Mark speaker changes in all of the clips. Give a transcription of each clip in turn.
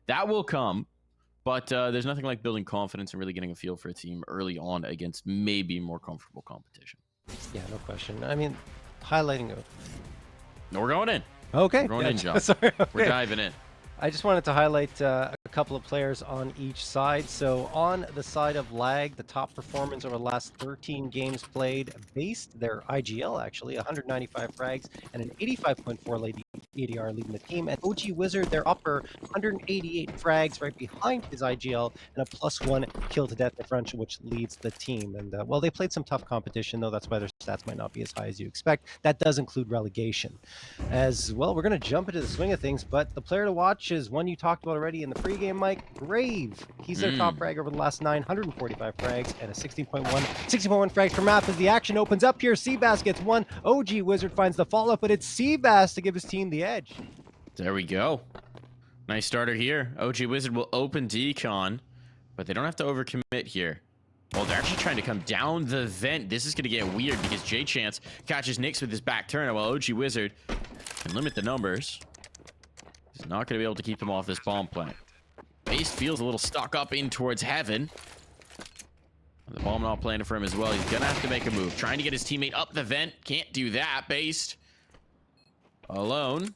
Speaker 1: That will come, but there's nothing like building confidence and really getting a feel for a team early on against maybe more comfortable competition.
Speaker 2: Yeah, no question. I mean, highlighting it.
Speaker 1: No, we're going in.
Speaker 2: Okay.
Speaker 1: We're going in, John.
Speaker 2: Sorry, okay.
Speaker 1: We're diving in.
Speaker 2: I just wanted to highlight a couple of players on each side. So on the side of Lag, the top performance over the last 13 games played, based their IGL actually, 195 frags and an 85.4 ADR leading the team. And OG Wizard, their upper 188 frags right behind his IGL and a +1 kill to death differential, which leads the team. And well, they played some tough competition, though. That's why their stats might not be as high as you expect. That does include relegation. As well, we're going to jump into the swing of things, but the player to watch is one you talked about already in the pregame, Mike, Grave. He's their top frag over the last 945 frags and a 60.1 frags per map. As the action opens up here, cbass gets one. OG Wizard finds the follow-up, but it's cbass to give his team the edge.
Speaker 1: There we go. Nice starter here. OG Wizard will open decon, but they don't have to overcommit here. Well, they're actually trying to come down the vent. This is going to get weird because jchancE catches Nyx with his back turn, while OG Wizard can limit the numbers. He's not going to be able to keep them off this bomb plant. Base feels a little stuck up in towards heaven. The bomb not planted for him as well. He's going to have to make a move. Trying to get his teammate up the vent. Can't do that. Based alone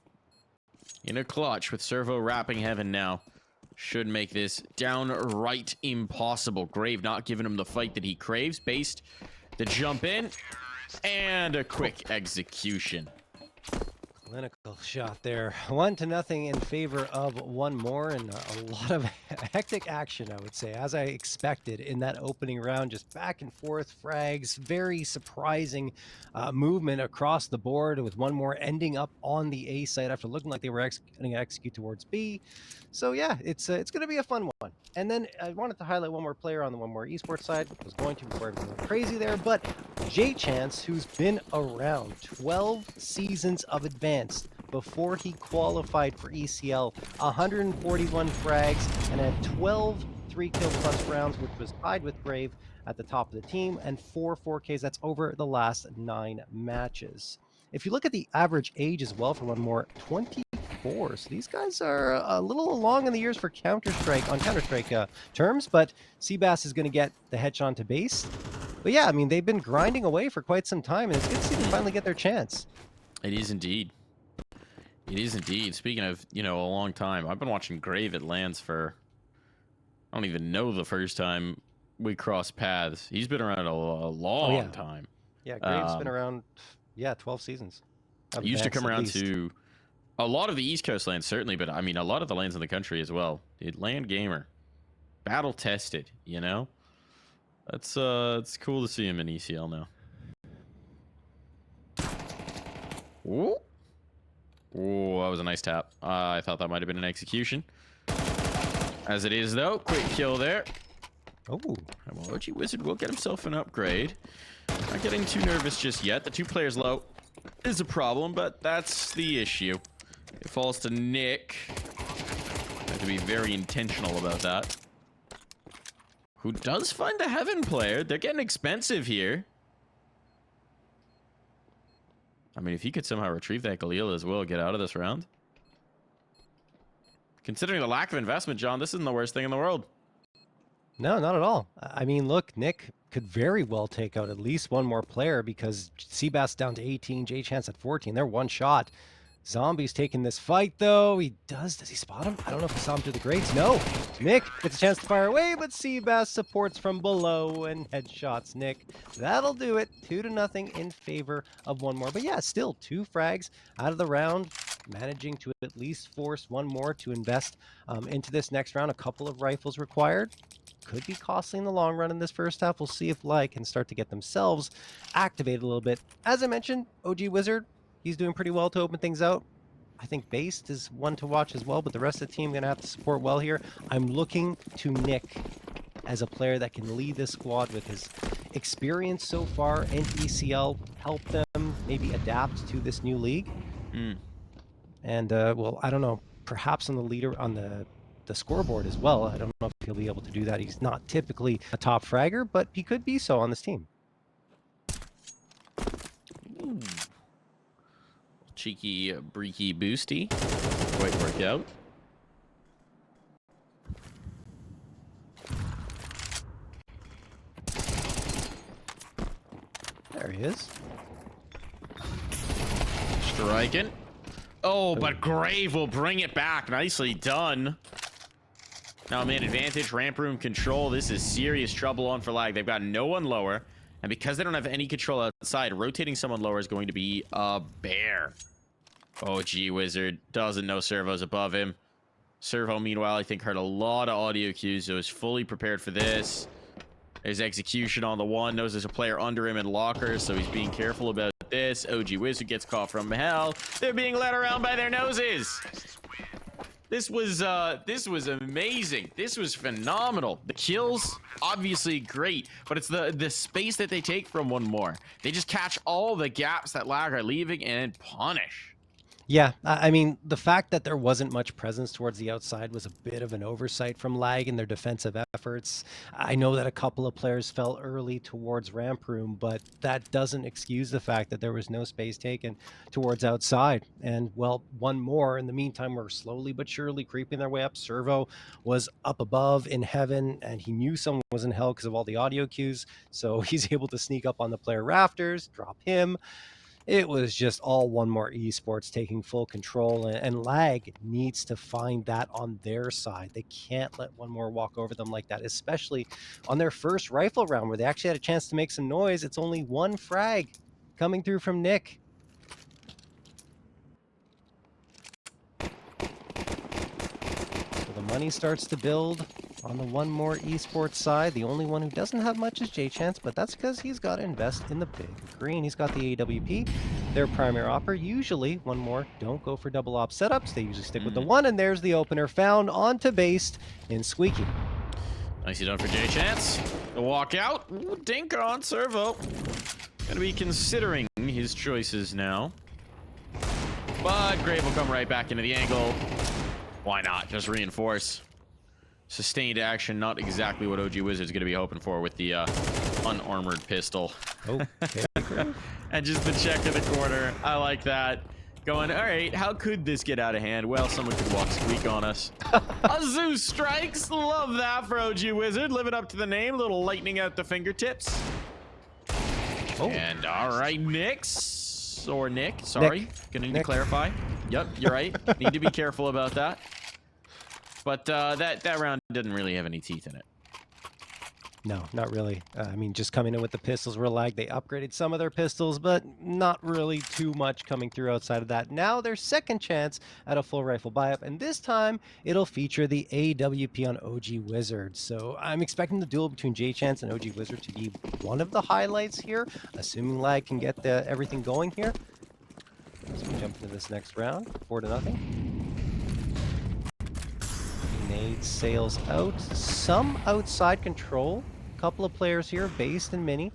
Speaker 1: in a clutch with Servo wrapping heaven now. Should make this downright impossible. Grave not giving him the fight that he craves. Based the jump in and a quick execution.
Speaker 2: Clinical shot there. 1-0 in favor of one more, and a lot of hectic action, I would say, as I expected in that opening round. Just back and forth frags, very surprising movement across the board, with one more ending up on the A site after looking like they were going to execute towards B. So yeah, it's going to be a fun one. And then I wanted to highlight one more player on the One More Esports side. I was going to before everything went crazy there, but jchancE, who's been around 12 seasons of advanced before he qualified for ECL, 141 frags and had 12 3-kill plus rounds, which was tied with Grave at the top of the team, and 4 4Ks. That's over the last 9 matches. If you look at the average age as well for One More, 24. So these guys are a little along in the years for Counter-Strike terms, but cbass is going to get the headshot to base. But yeah, I mean, they've been grinding away for quite some time, and it's good to see them finally get their chance.
Speaker 1: It is indeed. It is indeed. Speaking of, a long time, I've been watching Grave at lands for, I don't even know the first time we crossed paths. He's been around a long time.
Speaker 2: Yeah, Grave's been around, 12 seasons.
Speaker 1: He used to come around to a lot of the East Coast lands, certainly, but I mean, a lot of the lands in the country as well. Dude, land gamer. Battle tested, That's it's cool to see him in ECL now. Ooh. Ooh, that was a nice tap. I thought that might have been an execution. As it is, though. Quick kill there.
Speaker 2: Oh.
Speaker 1: Well, OG Wizard will get himself an upgrade. Not getting too nervous just yet. The 2 players low is a problem, but that's the issue. It falls to Nick. Have to be very intentional about that. Who does find a heaven player. They're getting expensive here. I mean, if he could somehow retrieve that Galil as well, get out of this round. Considering the lack of investment, John, this isn't the worst thing in the world.
Speaker 2: No, not at all. I mean, look, Nick could very well take out at least one more player, because cbass down to 18, jchancE at 14. They're one shot. Zombie's taking this fight, though. Does he spot him? I don't know if he saw him through the grates. No. Nick gets a chance to fire away, but cbass supports from below and headshots Nick. That'll do it. 2-0 in favor of one more. But yeah, still 2 frags out of the round, managing to at least force one more to invest into this next round. A couple of rifles required. Could be costly in the long run in this first half. We'll see if Lag can start to get themselves activated a little bit. As I mentioned, OG Wizard, he's doing pretty well to open things out. I think Based is one to watch as well, but the rest of the team going to have to support well here. I'm looking to Nick as a player that can lead this squad with his experience so far in ECL, help them maybe adapt to this new league. And, well, I don't know, perhaps on the scoreboard as well. I don't know if he'll be able to do that. He's not typically a top fragger, but he could be so on this team.
Speaker 1: Ooh. Cheeky, breaky boosty. Quite work out.
Speaker 2: he is.
Speaker 1: Striking. Oh, but Grave will bring it back. Nicely done. Now man advantage, ramp room control. This is serious trouble on for lag. They've got no one lower. And because they don't have any control outside, rotating someone lower is going to be a bear. Oh, gWizard doesn't know Servo's above him. Servo, meanwhile, I think heard a lot of audio cues, so is fully prepared for this. There's execution on the one, knows there's a player under him in lockers, so he's being careful about this. gWizard gets caught from hell. They're being led around by their noses. This was amazing. This was phenomenal. The kills, obviously great, but it's the space that they take from one more. They just catch all the gaps that lag are leaving and punish.
Speaker 2: Yeah, I mean, the fact that there wasn't much presence towards the outside was a bit of an oversight from lag in their defensive efforts. I know that a couple of players fell early towards ramp room, but that doesn't excuse the fact that there was no space taken towards outside. And, well, one more. In the meantime, we're slowly but surely creeping their way up. Servo was up above in heaven, and he knew someone was in hell because of all the audio cues, so he's able to sneak up on the player rafters, drop him. It was just all One More Esports taking full control, and lag needs to find that on their side. They can't let One More walk over them like that, especially on their first rifle round where they actually had a chance to make some noise. It's only one frag coming through from Nick. So the money starts to build on the One More Esports side. The only one who doesn't have much is jchancE, but that's because he's got to invest in the big green. He's got the AWP, their primary opper. Usually, One More don't go for double op setups. They usually stick with the one, and there's the opener found onto base in Squeaky.
Speaker 1: Nicely done for jchancE. The walkout. Ooh, dink on Servo. Gonna be considering his choices now. But Grave will come right back into the angle. Why not? Just reinforce. Sustained action, not exactly what gWizard's going to be hoping for with the unarmored pistol.
Speaker 2: Oh, okay.
Speaker 1: And just the check in the corner. I like that. Going, all right, how could this get out of hand? Well, someone could walk Squeak on us. Azoo strikes. Love that for gWizard. Living up to the name. A little lightning out the fingertips. Oh. And all right, Nix. Or Nick. Sorry. Gonna need to clarify. Yep, you're right. Need to be careful about that. But that round didn't really have any teeth in it.
Speaker 2: No, not really. I mean, just coming in with the pistols were lag. They upgraded some of their pistols, but not really too much coming through outside of that. Now their second chance at a full rifle buy-up, and this time it'll feature the AWP on gWizard. So I'm expecting the duel between jchancE and gWizard to be one of the highlights here, assuming lag can get everything going here. As we jump into this next round, 4-0. Nade sails out, some outside control. A couple of players here, Based and Mini.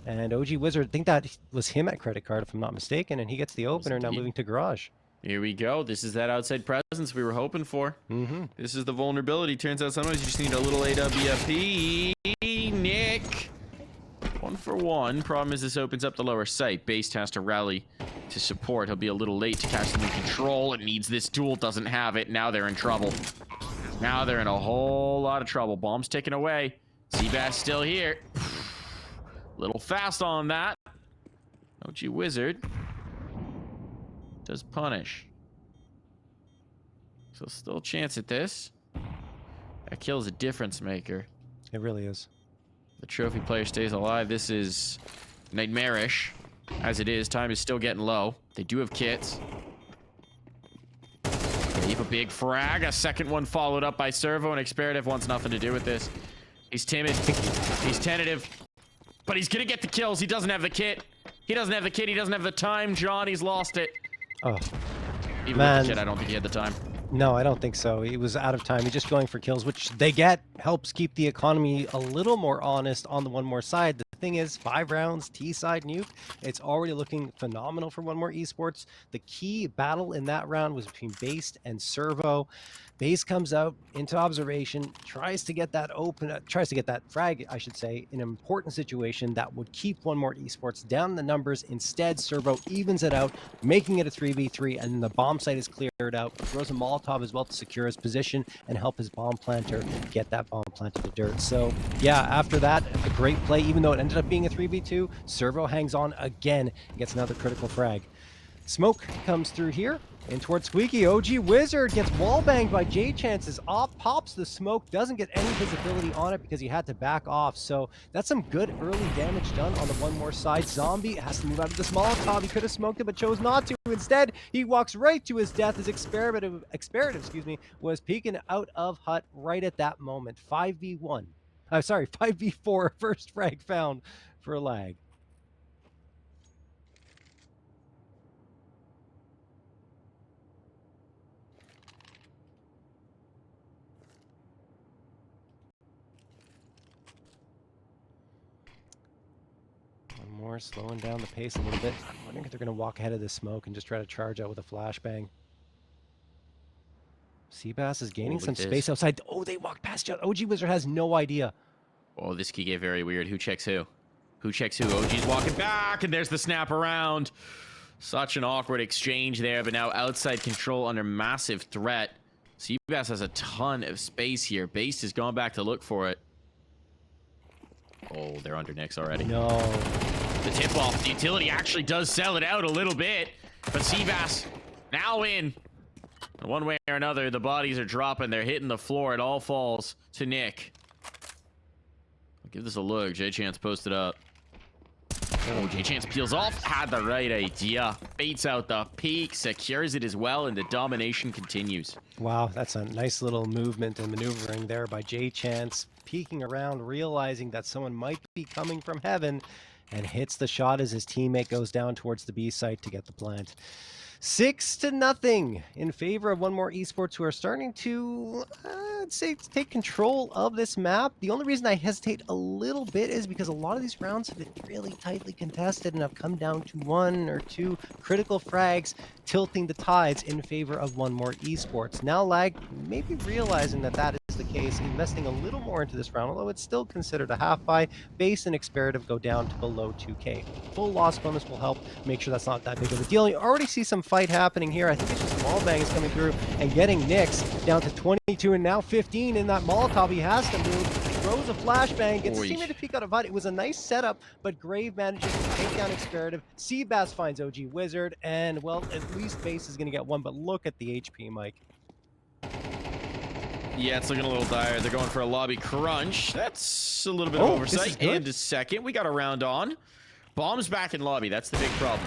Speaker 2: And gWizard, I think that was him at credit card, if I'm not mistaken, and he gets the opener, now moving to garage.
Speaker 1: Here we go. This is that outside presence we were hoping for. This is the vulnerability. Turns out sometimes you just need a little AWP. Nick. 1 for 1. Problem is this opens up the lower site. Based has to rally to support. He'll be a little late to catch them in control. It needs this duel. Doesn't have it. Now they're in trouble. Now they're in a whole lot of trouble. Bomb's taken away. cbass still here. Little fast on that. gWizard does punish. So still chance at this. That kill's a difference maker.
Speaker 2: It really is.
Speaker 1: The trophy player stays alive. This is nightmarish. As it is, time is still getting low. They do have kits. Leave a big frag. A second one followed up by Servo, and Experative wants nothing to do with this. He's timid. He's tentative. But he's gonna get the kills. He doesn't have the kit. He doesn't have the kit. He doesn't have the time. John, he's lost it.
Speaker 2: Oh,
Speaker 1: Even
Speaker 2: man.
Speaker 1: with the kit, I don't think he had the time.
Speaker 2: No, I don't think so. He was out of time. He's just going for kills, which they get. Helps keep the economy a little more honest on the One More side. The thing is, 5 rounds, T-side nuke. It's already looking phenomenal for One More Esports. The key battle in that round was between Based and Servo. Based comes out into observation, tries to get that frag, I should say, in an important situation that would keep One More Esports down the numbers. Instead, Servo evens it out, making it a 3v3, and the bomb site is cleared out. Throws a Molotov as well to secure his position and help his bomb planter get that bomb planted to dirt. So, yeah, after that, a great play, even though it ended ended up being a 3v2. Servo hangs on again, gets another critical frag. Smoke comes through here and towards Squeaky. OG Wizard gets wall banged by jchancE's off, pops the smoke, doesn't get any visibility on it because he had to back off. So that's some good early damage done on the one more side. Zombie has to move out of this Molotov. He could have smoked it but chose not to. Instead, he walks right to his death. His experative, was peeking out of hut right at that moment. 5v1. I'm sorry, 5v4. First frag found for lag. More slowing down the pace a little bit. I'm wondering if they're going to walk ahead of this smoke and just try to charge out with a flashbang. cbass is gaining some space outside. Oh, they walked past you. OG Wizard has no idea.
Speaker 1: Oh, this could get very weird. Who checks who? Who checks who? OG's walking back, and there's the snap around. Such an awkward exchange there, but now outside control under massive threat. cbass has a ton of space here. Base is going back to look for it. Oh, they're under Nyx already.
Speaker 2: No.
Speaker 1: The tip-off, the utility actually does sell it out a little bit, but cbass now in. One way or another, the bodies are dropping. They're hitting the floor. It all falls to Nick. I'll give this a look. jchancE posted up. Oh, jchancE peels off. Had the right idea. Baits out the peak, secures it as well, and the domination continues.
Speaker 2: Wow, that's a nice little movement and maneuvering there by jchancE. Peeking around, realizing that someone might be coming from heaven, and hits the shot as his teammate goes down towards the B site to get the plant. 6-0 in favor of One More Esports, who are starting to, I'd say, take control of this map. The only reason I hesitate a little bit is because a lot of these rounds have been really tightly contested and have come down to 1 or 2 critical frags, tilting the tides in favor of One More Esports. Now Lag maybe realizing that that is the case, investing a little more into this round, although it's still considered a half buy. Base and experative go down to below 2k. Full loss bonus will help make sure that's not that big of a deal. You already see some fight happening here. I think it's just wallbangs coming through and getting Nyx down to 22 and now 15 in that Molotov. He has to move. Throws a flashbang, gets his teammate to peek out of hut. It was a nice setup, but Grave manages to take down experative. cbass finds OG Wizard, and well, at least Base is going to get one, but look at the HP, Mike.
Speaker 1: Yeah, it's looking a little dire. They're going for a lobby crunch. That's a little bit of oversight. And a second. We got a round on. Bomb's back in lobby. That's the big problem.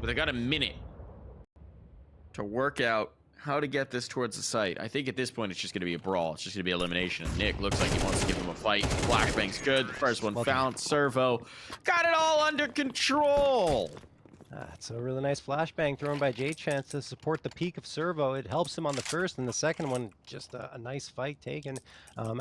Speaker 1: But they got a minute to work out how to get this towards the site. I think at this point, it's just going to be a brawl. It's just going to be elimination. And Nick looks like he wants to give them a fight. Flashbang's good. The first one found. Servo got it all under control.
Speaker 2: That's a really nice flashbang thrown by jchancE to support the peak of Servo. It helps him on the first, and the second one, just a nice fight taken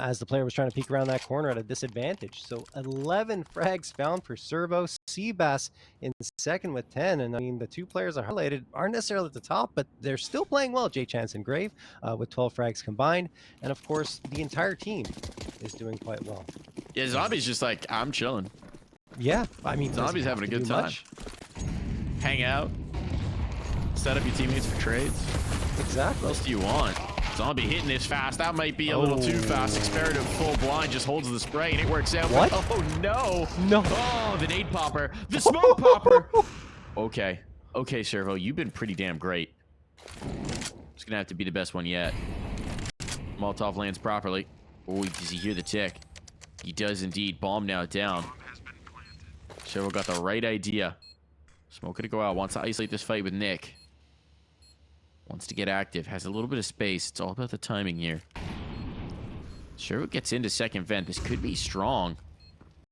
Speaker 2: as the player was trying to peek around that corner at a disadvantage. So 11 frags found for Servo. cbass in second with 10, and I mean, the two players are highlighted aren't necessarily at the top, but they're still playing well, jchancE and Grave, with 12 frags combined, and of course, the entire team is doing quite well.
Speaker 1: Yeah, Zombie's just like, I'm chilling.
Speaker 2: Yeah, I mean,
Speaker 1: Zombie's having a good time. Hang out, set up your teammates for trades.
Speaker 2: Exactly.
Speaker 1: What else do you want? Zombie hitting this fast. That might be a little too fast. Experative full blind just holds the spray and it works out.
Speaker 2: What?
Speaker 1: Oh no.
Speaker 2: No.
Speaker 1: Oh, the nade popper. The smoke popper. Okay. Okay, Servo, you've been pretty damn great. It's gonna have to be the best one yet. Molotov lands properly. Oh, does he hear the tick? He does indeed. Bomb now down. Servo got the right idea. Smoke gonna go out. Wants to isolate this fight with Nick. Wants to get active. Has a little bit of space. It's all about the timing here. Servo gets into second vent. This could be strong.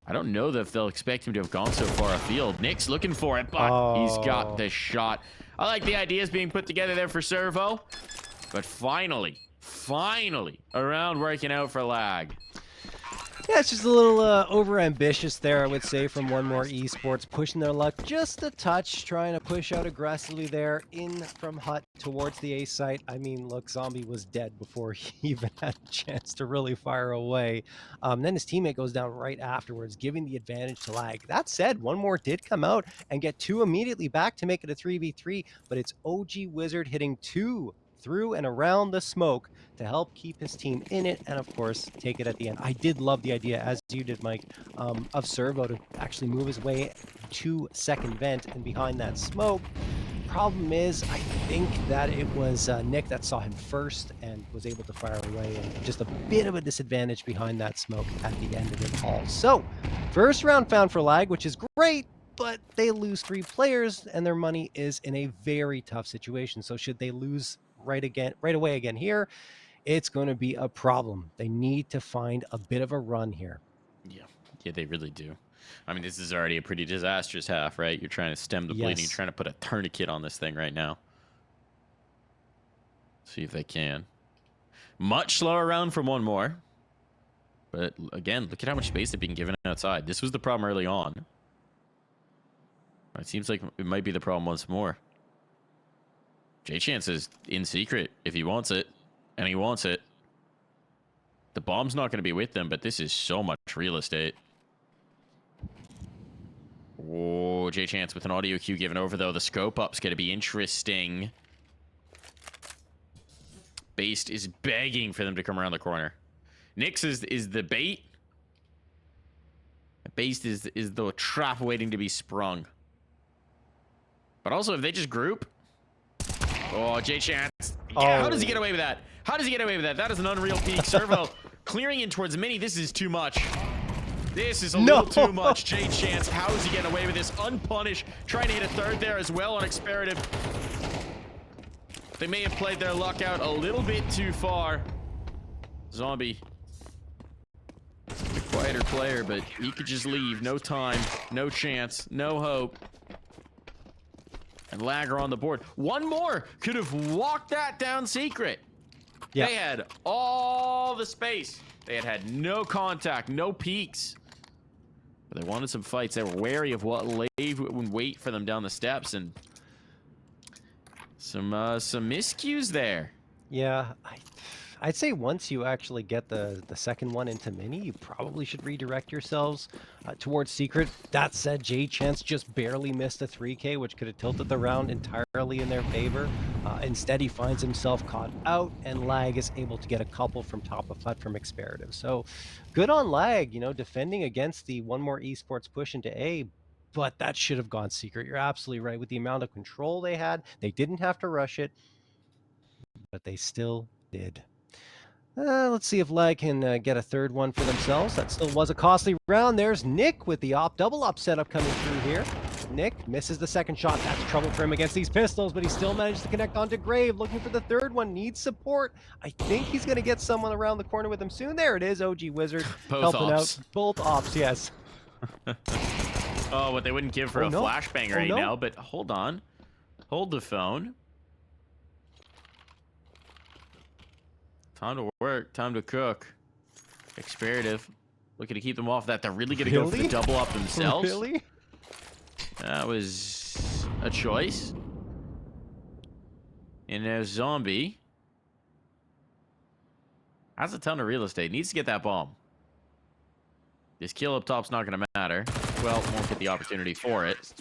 Speaker 1: I don't know if they'll expect him to have gone so far afield. Nick's looking for it, but he's got the shot. I like the ideas being put together there for Servo. But finally, a round working out for Lag.
Speaker 2: Yeah, it's just a little over-ambitious there, I would say, from One More Esports, pushing their luck just a touch, trying to push out aggressively there in from hut towards the A site. I mean, look, Zombie was dead before he even had a chance to really fire away. Then his teammate goes down right afterwards, giving the advantage to Lag. That said, One More did come out and get 2 immediately back to make it a 3v3, but it's OG Wizard hitting 2 through and around the smoke to help keep his team in it and, of course, take it at the end. I did love the idea, as you did, Mike, of Servo to actually move his way to second vent and behind that smoke. Problem is, I think that it was Nick that saw him first and was able to fire away, and just a bit of a disadvantage behind that smoke at the end of it all. So, first round found for Lag, which is great, but they lose 3 players and their money is in a very tough situation. So should they lose right away again here, it's going to be a problem. They need to find a bit of a run here.
Speaker 1: Yeah, they really do. I mean, this is already a pretty disastrous half, right? You're trying to stem the bleeding. You're trying to put a tourniquet on this thing right now. See if they can. Much slower round from one more. But again, look at how much space they're being given outside. This was the problem early on. It seems like it might be the problem once more. jchancE is in secret if he wants it. And he wants it. The bomb's not going to be with them, but this is so much real estate. Whoa, jchancE with an audio cue given over, though. The scope up's going to be interesting. Based is begging for them to come around the corner. Nyx is the bait. Based is the trap waiting to be sprung. But also, if they just group... Oh, jchancE. Yeah, how does he get away with that? How does he get away with that? That is an unreal peak. Servo clearing in towards Mini. This is too much. This is a little too much. jchancE, how is he getting away with this? Unpunished. Trying to hit a third there as well on Experative. They may have played their luck out a little bit too far. Zombie. The quieter player, but he could just leave. No time. No chance. No hope. And Lagger on the board. One more could have walked that down secret. Yeah. They had all the space. They had no contact, no peeks. But they wanted some fights. They were wary of what would wait for them down the steps, and some miscues there.
Speaker 2: Yeah, I'd say once you actually get the second one into Mini, you probably should redirect yourselves towards Secret. That said, jchancE just barely missed a 3K, which could have tilted the round entirely in their favor. Instead, he finds himself caught out, and Lag is able to get a couple from top of hut from Experative. So, good on Lag, you know, defending against the one more esports push into A, but that should have gone Secret. You're absolutely right. With the amount of control they had, they didn't have to rush it, but they still did. Let's see if Lag can get a third one for themselves. That still was a costly round. There's Nick with the double op setup coming through here. Nick misses the second shot. That's trouble for him against these pistols, but he still managed to connect onto Grave. Looking for the third one. Needs support. I think he's going to get someone around the corner with him soon. There it is. OG Wizard helping out. Both ops, yes.
Speaker 1: Oh, what they wouldn't give for a flashbang right now, but hold on. Hold the phone. Time to work, time to cook. Experative. Looking to keep them off that. They're really going to go for the double up themselves.
Speaker 2: Really?
Speaker 1: That was a choice. And now Zombie has a ton of real estate. Needs to get that bomb. This kill up top's not going to matter. Well, won't get the opportunity for it.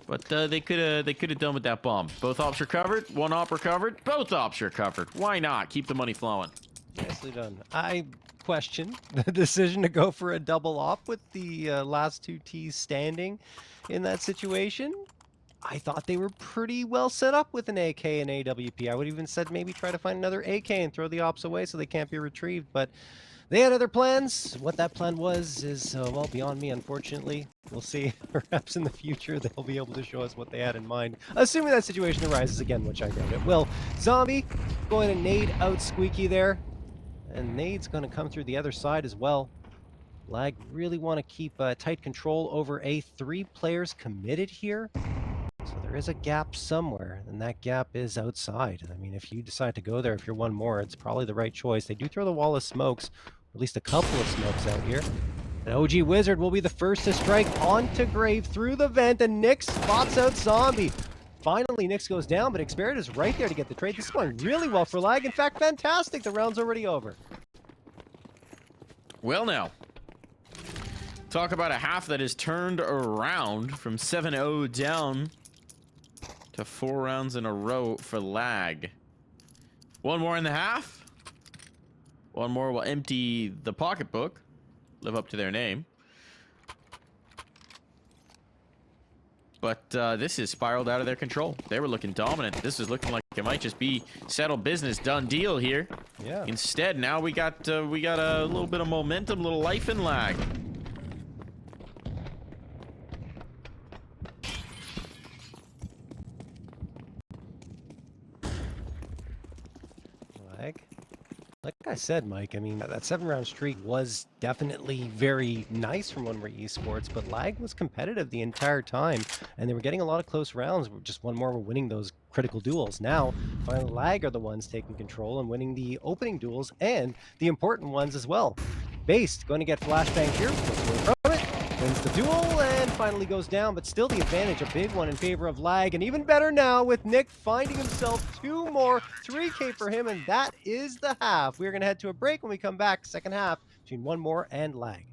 Speaker 1: But they could have done with that bomb. Both ops recovered. One op recovered. Both ops recovered. Why not? Keep the money flowing.
Speaker 2: Nicely done. I question the decision to go for a double op with the last two Ts standing in that situation. I thought they were pretty well set up with an AK and AWP. I would even said maybe try to find another AK and throw the ops away so they can't be retrieved. But they had other plans. What that plan was is, well, beyond me, unfortunately. We'll see. Perhaps in the future they'll be able to show us what they had in mind. Assuming that situation arises again, which I doubt it will. Zombie going to nade out Squeaky there. And nade's going to come through the other side as well. Lag really want to keep tight control over A. 3 players committed here. So there is a gap somewhere, and that gap is outside. I mean, if you decide to go there, if you're one more, it's probably the right choice. They do throw the wall of smokes, or at least a couple of smokes out here. And OG Wizard will be the first to strike onto Grave through the vent, and Nyx spots out Zombie. Finally, Nyx goes down, but Experitive is right there to get the trade. This is going really well for Lag. In fact, fantastic. The round's already over.
Speaker 1: Well, now, talk about a half that is turned around from 7-0 down to 4 rounds in a row for lag. One more in the half. One more will empty the pocketbook. Live up to their name. But this is spiraled out of their control. They were looking dominant. This is looking like it might just be settled business, done deal here.
Speaker 2: Yeah.
Speaker 1: Instead, now we got a little bit of momentum, a little life in lag.
Speaker 2: Lag. Like I said, Mike, I mean, that 7-round streak was definitely very nice from One More Esports, but lag was competitive the entire time, and they were getting a lot of close rounds. Just one more were winning those critical duels. Now, finally, lag are the ones taking control and winning the opening duels and the important ones as well. Based going to get flashbang here, gets away from it, wins the duel, and finally goes down, but still the advantage, a big one in favor of lag, and even better now with Nick finding himself 2 more, 3K for him, and that is the half. We're going to head to a break. When we come back, second half between One More and lag.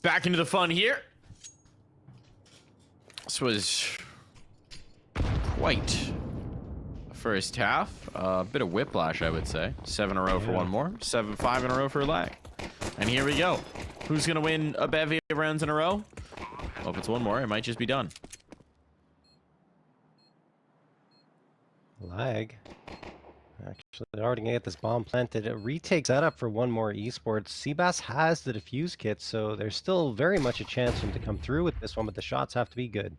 Speaker 1: Back into the fun here. This was quite a first half. A bit of whiplash, I would say. 7 in a row for One More. 5 in a row for lag. And here we go. Who's going to win a bevy of rounds in a row? Well, if it's One More, it might just be done.
Speaker 2: Lag. Actually, they're already gonna get this bomb planted. A retake setup for one more esports. cbass has the defuse kit, so there's still very much a chance for him to come through with this one, but the shots have to be good.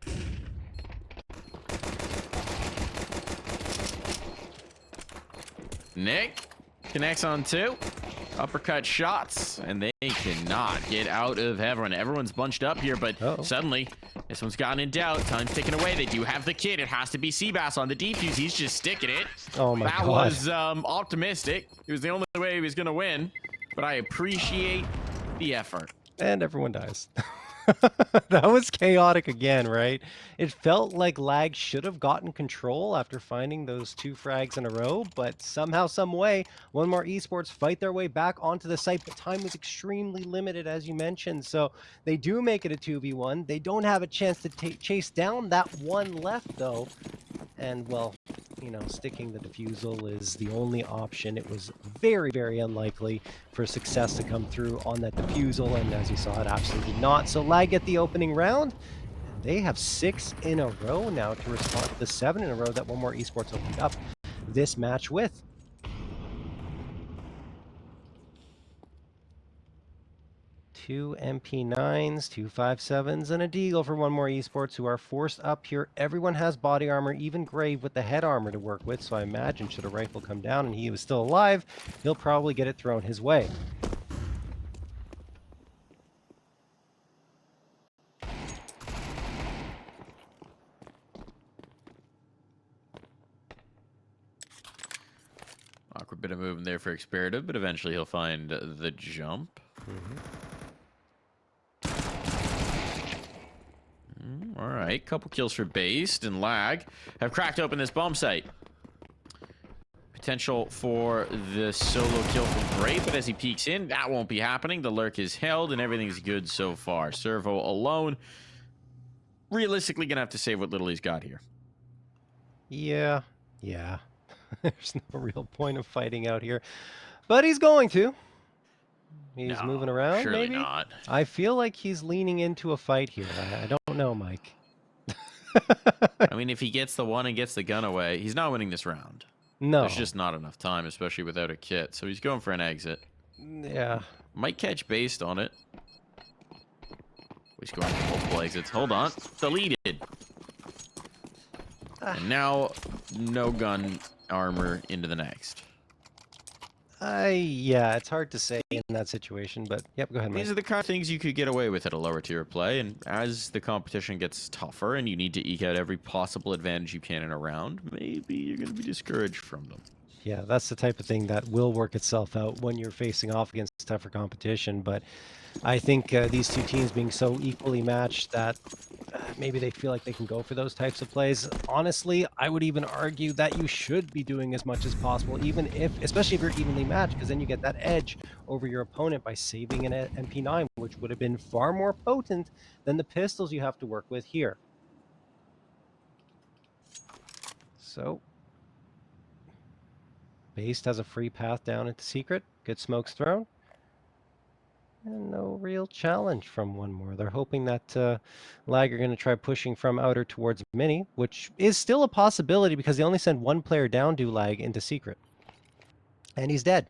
Speaker 1: Nick connects on 2. Uppercut shots, and they cannot get out of everyone. Everyone's bunched up here, but suddenly this one's gotten in doubt. Time's ticking away. They do have the kid. It has to be cbass on the defuse. He's just sticking it.
Speaker 2: Oh my God.
Speaker 1: That was optimistic. It was the only way he was going to win, but I appreciate the effort.
Speaker 2: And everyone dies. That was chaotic again, right? It felt like lag should have gotten control after finding those 2 frags in a row, but somehow, some way, one more esports fight their way back onto the site, but time was extremely limited, as you mentioned, so they do make it a 2v1. They don't have a chance to chase down that one left, though, and, well, you know, sticking the defusal is the only option. It was very, very unlikely for success to come through on that defusal, and as you saw, it absolutely did not. So lag at the opening round, and they have 6 in a row now to respond to the 7 in a row that one more esports opened up this match with. 2 MP9s, 2 5.7s, and a Deagle for one more esports who are forced up here. Everyone has body armor, even Grave with the head armor to work with, so I imagine should a rifle come down and he was still alive, he'll probably get it thrown his way.
Speaker 1: Awkward bit of movement there for Experative, but eventually he'll find the jump. All right, couple kills for Based, and lag have cracked open this bomb site. Potential for the solo kill from Grave, but as he peeks in, that won't be happening. The lurk is held, and everything's good so far. Servo alone, realistically gonna have to save what little he's got here.
Speaker 2: Yeah. There's no real point of fighting out here, but he's going to. He's moving around,
Speaker 1: surely
Speaker 2: maybe?
Speaker 1: not.
Speaker 2: I feel like he's leaning into a fight here. I don't know, Mike.
Speaker 1: I mean, if he gets the one and gets the gun away, he's not winning this round.
Speaker 2: No.
Speaker 1: There's just not enough time, especially without a kit. So he's going for an exit.
Speaker 2: Yeah.
Speaker 1: Might catch Based on it. He's going for multiple exits. Hold on. Deleted. And now, no gun armor into the next.
Speaker 2: Yeah, it's hard to say in that situation, but yep, go ahead, Mike.
Speaker 1: These are the kind of things you could get away with at a lower tier of play, and as the competition gets tougher and you need to eke out every possible advantage you can in a round, maybe you're going to be discouraged from them.
Speaker 2: Yeah, that's the type of thing that will work itself out when you're facing off against tougher competition, but I think these two teams being so equally matched that maybe they feel like they can go for those types of plays. Honestly, I would even argue that you should be doing as much as possible, even if, especially if you're evenly matched, because then you get that edge over your opponent by saving an MP9, which would have been far more potent than the pistols you have to work with here. So, Based has a free path down into Secret. Good smokes thrown. And no real challenge from one more. They're hoping that lag are going to try pushing from outer towards mini, which is still a possibility because they only send one player down to lag into Secret. And he's dead.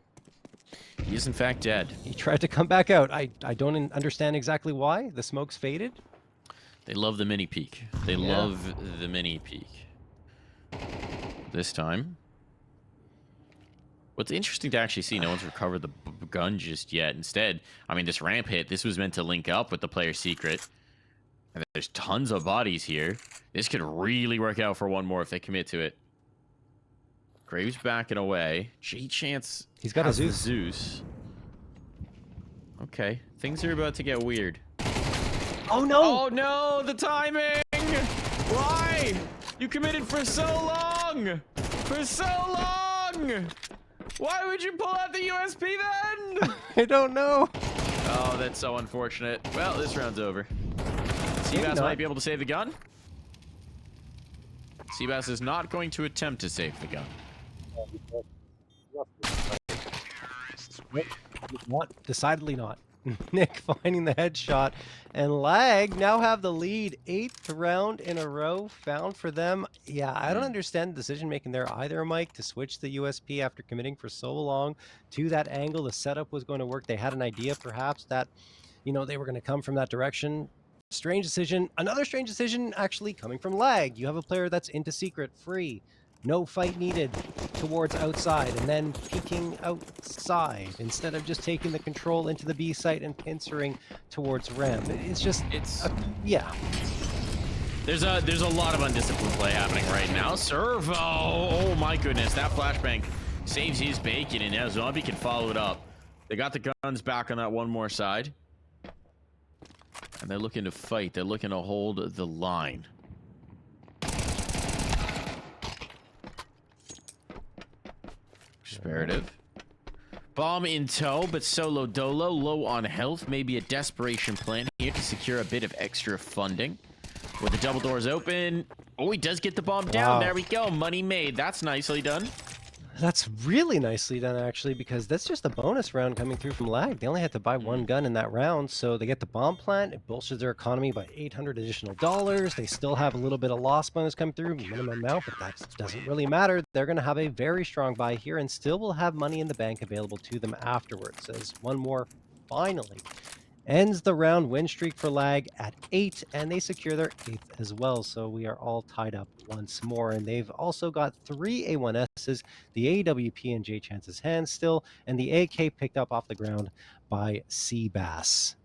Speaker 1: He is in fact dead.
Speaker 2: He tried to come back out. I don't understand exactly why. The smoke's faded.
Speaker 1: They love the mini peek. They love the mini peek. This time. What's interesting to actually see, no one's recovered the gun just yet. Instead, I mean, this ramp hit, this was meant to link up with the player's secret. And there's tons of bodies here. This could really work out for one more if they commit to it. Graves backing away. jchancE.
Speaker 2: He's got a Zeus.
Speaker 1: Zeus. Okay, things are about to get weird.
Speaker 2: Oh no!
Speaker 1: Oh no, the timing! Why? You committed for so long! For so long! Why would you pull out the USP then?
Speaker 2: I don't know.
Speaker 1: Oh, that's so unfortunate. Well, this round's over. cbass might be able to save the gun. cbass is not going to attempt to save the gun.
Speaker 2: Not, decidedly not. Nick finding the headshot, and Lag now have the lead. 8th round in a row found for them. Yeah, I don't understand the decision making there either, Mike, to switch the USP after committing for so long to that angle. The setup was going to work. They had an idea perhaps that, they were going to come from that direction. Strange decision. Another strange decision actually coming from Lag. You have a player that's into secret, free, no fight needed towards outside, and then peeking outside instead of just taking the control into the B site and pincering towards ramp. Yeah.
Speaker 1: There's a lot of undisciplined play happening right now. Servo, oh my goodness, that flashbang saves his bacon, and now Zombie can follow it up. They got the guns back on that one more side, and they're looking to fight. They're looking to hold the line. Sperative. Bomb in tow, but solo dolo, low on health. Maybe a desperation plan here to secure a bit of extra funding. With the double doors open. Oh, he does get the bomb down.
Speaker 2: Wow.
Speaker 1: There we go. Money made. That's nicely done.
Speaker 2: That's really nicely done, actually, because that's just a bonus round coming through from Lag. They only had to buy one gun in that round, so they get the bomb plant. It bolsters their economy by $800 additional. They still have a little bit of loss bonus come through, minimum amount, but that doesn't really matter. They're going to have a very strong buy here and still will have money in the bank available to them afterwards. As one more finally ends the round win streak for Lag at 8, and they secure their 8th as well. So we are all tied up once more, and they've also got 3 A1Ss, the AWP in jchancE's hands still, and the AK picked up off the ground by cbass.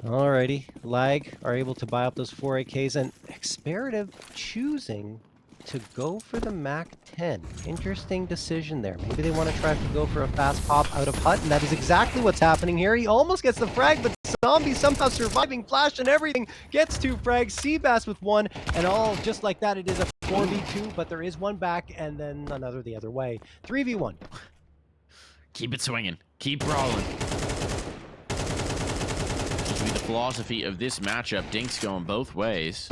Speaker 2: Alrighty, Lag are able to buy up those 4 AKs, and Experative choosing to go for the MAC-10. Interesting decision there. Maybe they want to try to go for a fast pop out of hut, and that is exactly what's happening here. He almost gets the frag, but Zombie somehow surviving, flash and everything, gets 2 frags, cbass with 1, and all just like that, it is a 4v2, but there is one back, and then another the other way. 3v1.
Speaker 1: Keep it swinging. Keep rolling. This will be the philosophy of this matchup. Dink's going both ways.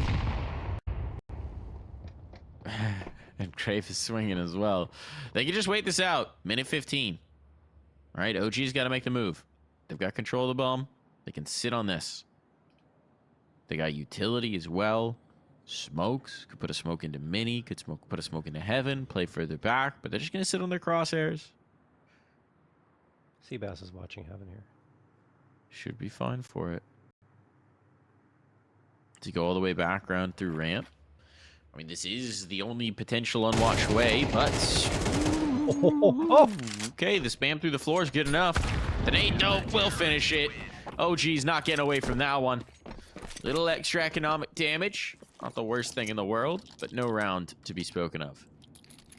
Speaker 1: And Crave is swinging as well. They can just wait this out. Minute 15. All right, OG's got to make the move. They've got control of the bomb. They can sit on this. They got utility as well. Smokes. Could put a smoke into mini. Could put a smoke into heaven. Play further back. But they're just going to sit on their crosshairs.
Speaker 2: cbass is watching heaven here.
Speaker 1: Should be fine for it. To go all the way back around through ramp. I mean, this is the only potential unwatched way, but... Okay, the spam through the floor is good enough. The nade dope will finish it. OG's not getting away from that one. Little extra economic damage. Not the worst thing in the world, but no round to be spoken of.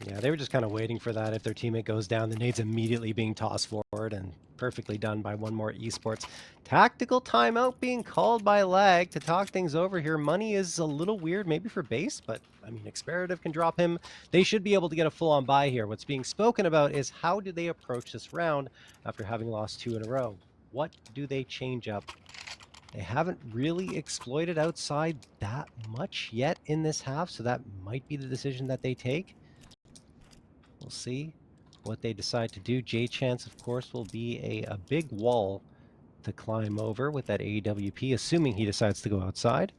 Speaker 2: Yeah, they were just kind of waiting for that. If their teammate goes down, the nade's immediately being tossed forward, and perfectly done by one more esports. Tactical timeout being called by Lag to talk things over here. Money is a little weird, maybe for base, but I mean, Experative can drop him. They should be able to get a full-on buy here. What's being spoken about is how do they approach this round after having lost 2 in a row? What do they change up? They haven't really exploited outside that much yet in this half, so that might be the decision that they take. We'll see what they decide to do. jchancE, of course, will be a big wall to climb over with that AWP, assuming he decides to go outside.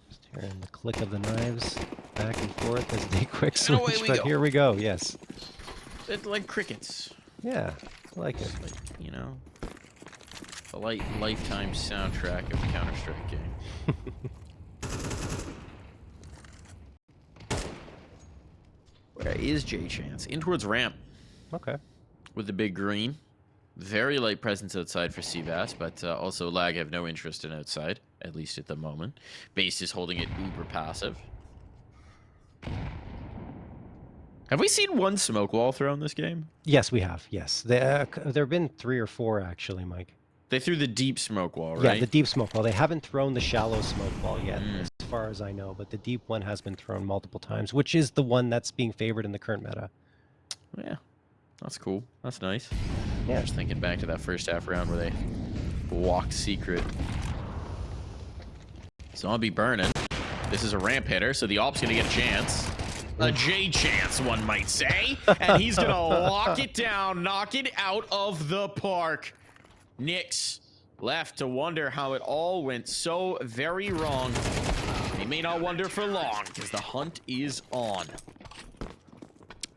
Speaker 2: Just hearing the click of the knives back and forth as they quick switch, but here we go, yes.
Speaker 1: It's like crickets.
Speaker 2: Yeah, I like it.
Speaker 1: Like, you know, the lifetime soundtrack of a Counter-Strike game. Where is jchancE? In towards ramp.
Speaker 2: Okay.
Speaker 1: With the big green. Very light presence outside for cbass, but also Lag have no interest in outside, at least at the moment. Base is holding it uber passive. Have we seen one smoke wall thrown this game?
Speaker 2: Yes, we have. Yes. There have been 3 or 4, actually, Mike.
Speaker 1: They threw the deep smoke wall, right?
Speaker 2: Yeah, the deep smoke wall. They haven't thrown the shallow smoke wall yet, as far as I know, but the deep one has been thrown multiple times, which is the one that's being favored in the current meta.
Speaker 1: Yeah, that's cool. That's nice.
Speaker 2: Yeah.
Speaker 1: Just thinking back to that first half round where they walked secret. Zombie burning. This is a ramp hitter, so the op's gonna get a chance. A jchancE, one might say. And he's gonna lock it down, knock it out of the park. Nyx left to wonder how it all went so very wrong. He may not wonder for long, because the hunt is on.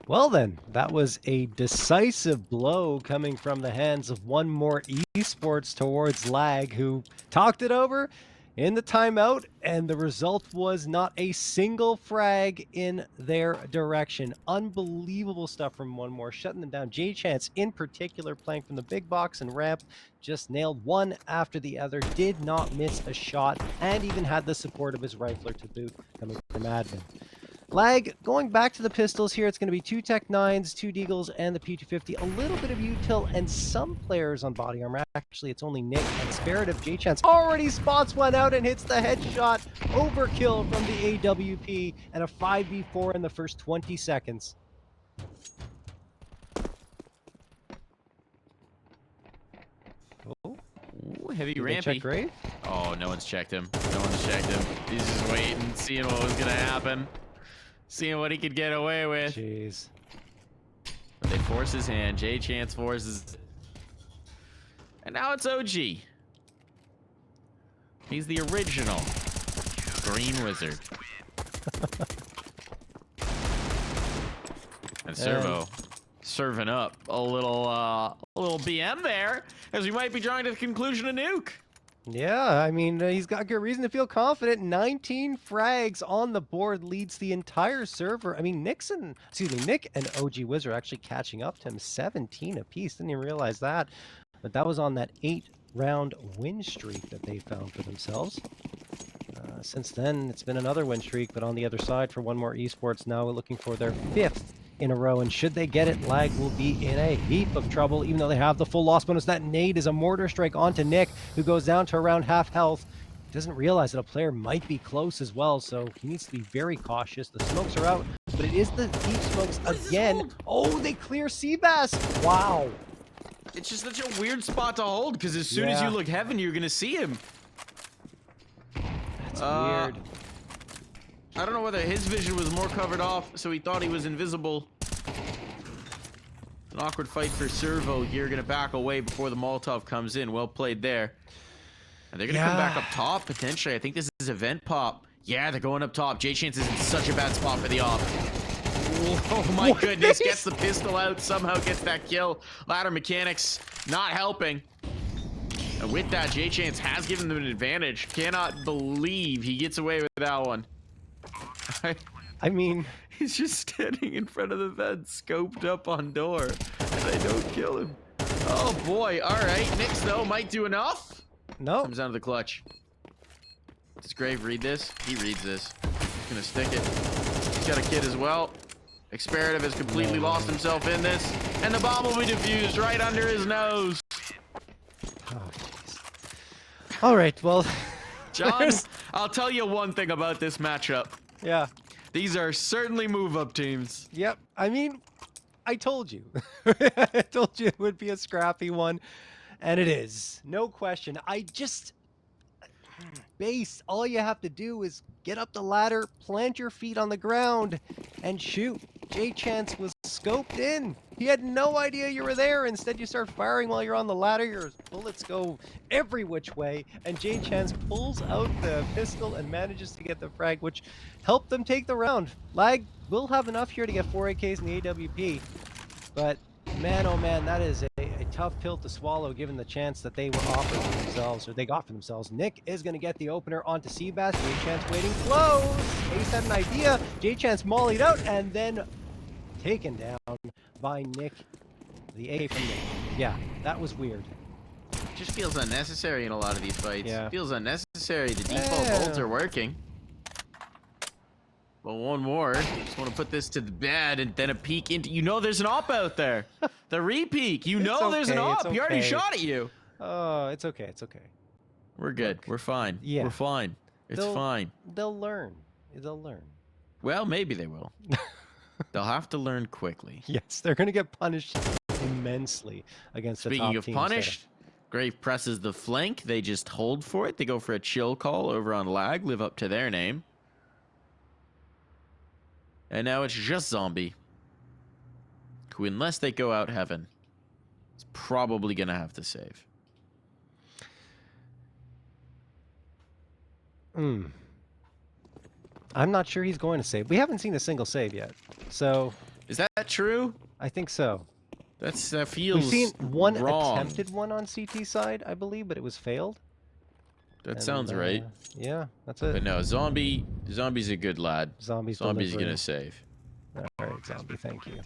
Speaker 2: Well then, that was a decisive blow coming from the hands of One More Esports towards Lag, who talked it over in the timeout, and the result was not a single frag in their direction. Unbelievable stuff from One More, shutting them down. jchancE in particular, playing from the big box and ramp, just nailed one after the other, did not miss a shot, and even had the support of his rifler to boot coming from admin. Lag, going back to the pistols here, it's going to be 2 Tech 9s, 2 Deagles, and the P250. A little bit of util and some players on body armor. Actually, it's only Nick and Spirit of jchancE already spots one out and hits the headshot. Overkill from the AWP and a 5v4 in the first 20 seconds. Oh,
Speaker 1: Ooh, heavy
Speaker 2: did they
Speaker 1: rampy.
Speaker 2: check Grave?
Speaker 1: Oh, no one's checked him. No one's checked him. He's just waiting, seeing what was gonna happen. Seeing what he could get away with.
Speaker 2: Jeez.
Speaker 1: But they force his hand. jchancE forces. And now it's OG. He's the original Green Wizard. And Servo serving up a little BM there, as we might be drawing to the conclusion of Nuke.
Speaker 2: Yeah, I mean, he's got good reason to feel confident. 19 frags on the board leads the entire server. I mean, Nick and OG Wiz are actually catching up to him, 17 apiece. Didn't even realize that. But that was on that 8-round win streak that they found for themselves. Since then, it's been another win streak, but on the other side for One More Esports now, we're looking for their 5th in a row, and should they get it, Lag will be in a heap of trouble, even though they have the full loss bonus. That nade is a mortar strike onto Nick, who goes down to around half health. Doesn't realize that a player might be close as well, so he needs to be very cautious. The smokes are out, but it is the deep smokes again. Oh, they clear cbass. Wow.
Speaker 1: It's just such a weird spot to hold, because as soon as you look heaven, you're gonna see him.
Speaker 2: That's weird.
Speaker 1: I don't know whether his vision was more covered off, so he thought he was invisible. It's an awkward fight for Servo here. Gonna back away before the Molotov comes in. Well played there. And they're gonna come back up top, potentially. I think this is event pop. Yeah, they're going up top. jchancE is in such a bad spot for the op. Oh my goodness, gets the pistol out, somehow gets that kill. Ladder mechanics not helping. And with that, jchancE has given them an advantage. Cannot believe he gets away with that one.
Speaker 2: I mean,
Speaker 1: he's just standing in front of the vent, scoped up on door, and they don't kill him. Oh boy, all right. Nyx, though, might do enough.
Speaker 2: No.
Speaker 1: Comes down to the clutch. Does Grave read this? He reads this. He's gonna stick it. He's got a kid as well. Experative has completely lost himself in this, and the bomb will be defused right under his nose.
Speaker 2: Oh, all right, well,
Speaker 1: John, I'll tell you one thing about this matchup.
Speaker 2: Yeah.
Speaker 1: These are certainly move-up teams.
Speaker 2: Yep. I mean, I told you. I told you it would be a scrappy one, and it is. No question. Base, all you have to do is get up the ladder, plant your feet on the ground, and shoot. jchancE was scoped in. He had no idea you were there. Instead, you start firing while you're on the ladder. Your bullets go every which way, and jchancE pulls out the pistol and manages to get the frag, which helped them take the round. Lag will have enough here to get 4 AKs in the AWP, but man, oh man, that is a tough pill to swallow given the chance that they were offered for themselves, or they got for themselves. Nick is going to get the opener onto cbass. jchancE waiting close. Ace had an idea. jchancE mollied out and then taken down by Nick. The A from Nick. Yeah, that was weird.
Speaker 1: Just feels unnecessary in a lot of these fights.
Speaker 2: Yeah.
Speaker 1: Feels unnecessary. The default bolts are working. But one more. Just want to put this to the bed and then a peek into. You know there's an op out there. The re-peek. You know there's an op. He already shot at you.
Speaker 2: Oh, it's okay. It's okay.
Speaker 1: We're good. We're fine.
Speaker 2: Yeah.
Speaker 1: We're fine. It's fine.
Speaker 2: They'll learn. They'll learn.
Speaker 1: Well, maybe they will. They'll have to learn quickly.
Speaker 2: Yes, they're going to get punished immensely against the top
Speaker 1: Speaking of
Speaker 2: teams
Speaker 1: punished, Grave presses the flank. They just hold for it. They go for a chill call over on Lag. Live up to their name. And now it's just Zombie, who, unless they go out heaven, is probably going to have to save.
Speaker 2: I'm not sure he's going to save. We haven't seen a single save yet. So
Speaker 1: Is that true?
Speaker 2: I think so.
Speaker 1: That feels
Speaker 2: We've seen one
Speaker 1: wrong.
Speaker 2: attempted one on CT side, I believe, but it was failed.
Speaker 1: That sounds right.
Speaker 2: Yeah, that's it.
Speaker 1: But no, Zombie's a good lad.
Speaker 2: Zombie's
Speaker 1: going
Speaker 2: delivering.
Speaker 1: to save.
Speaker 2: All right, Zombie, thank you.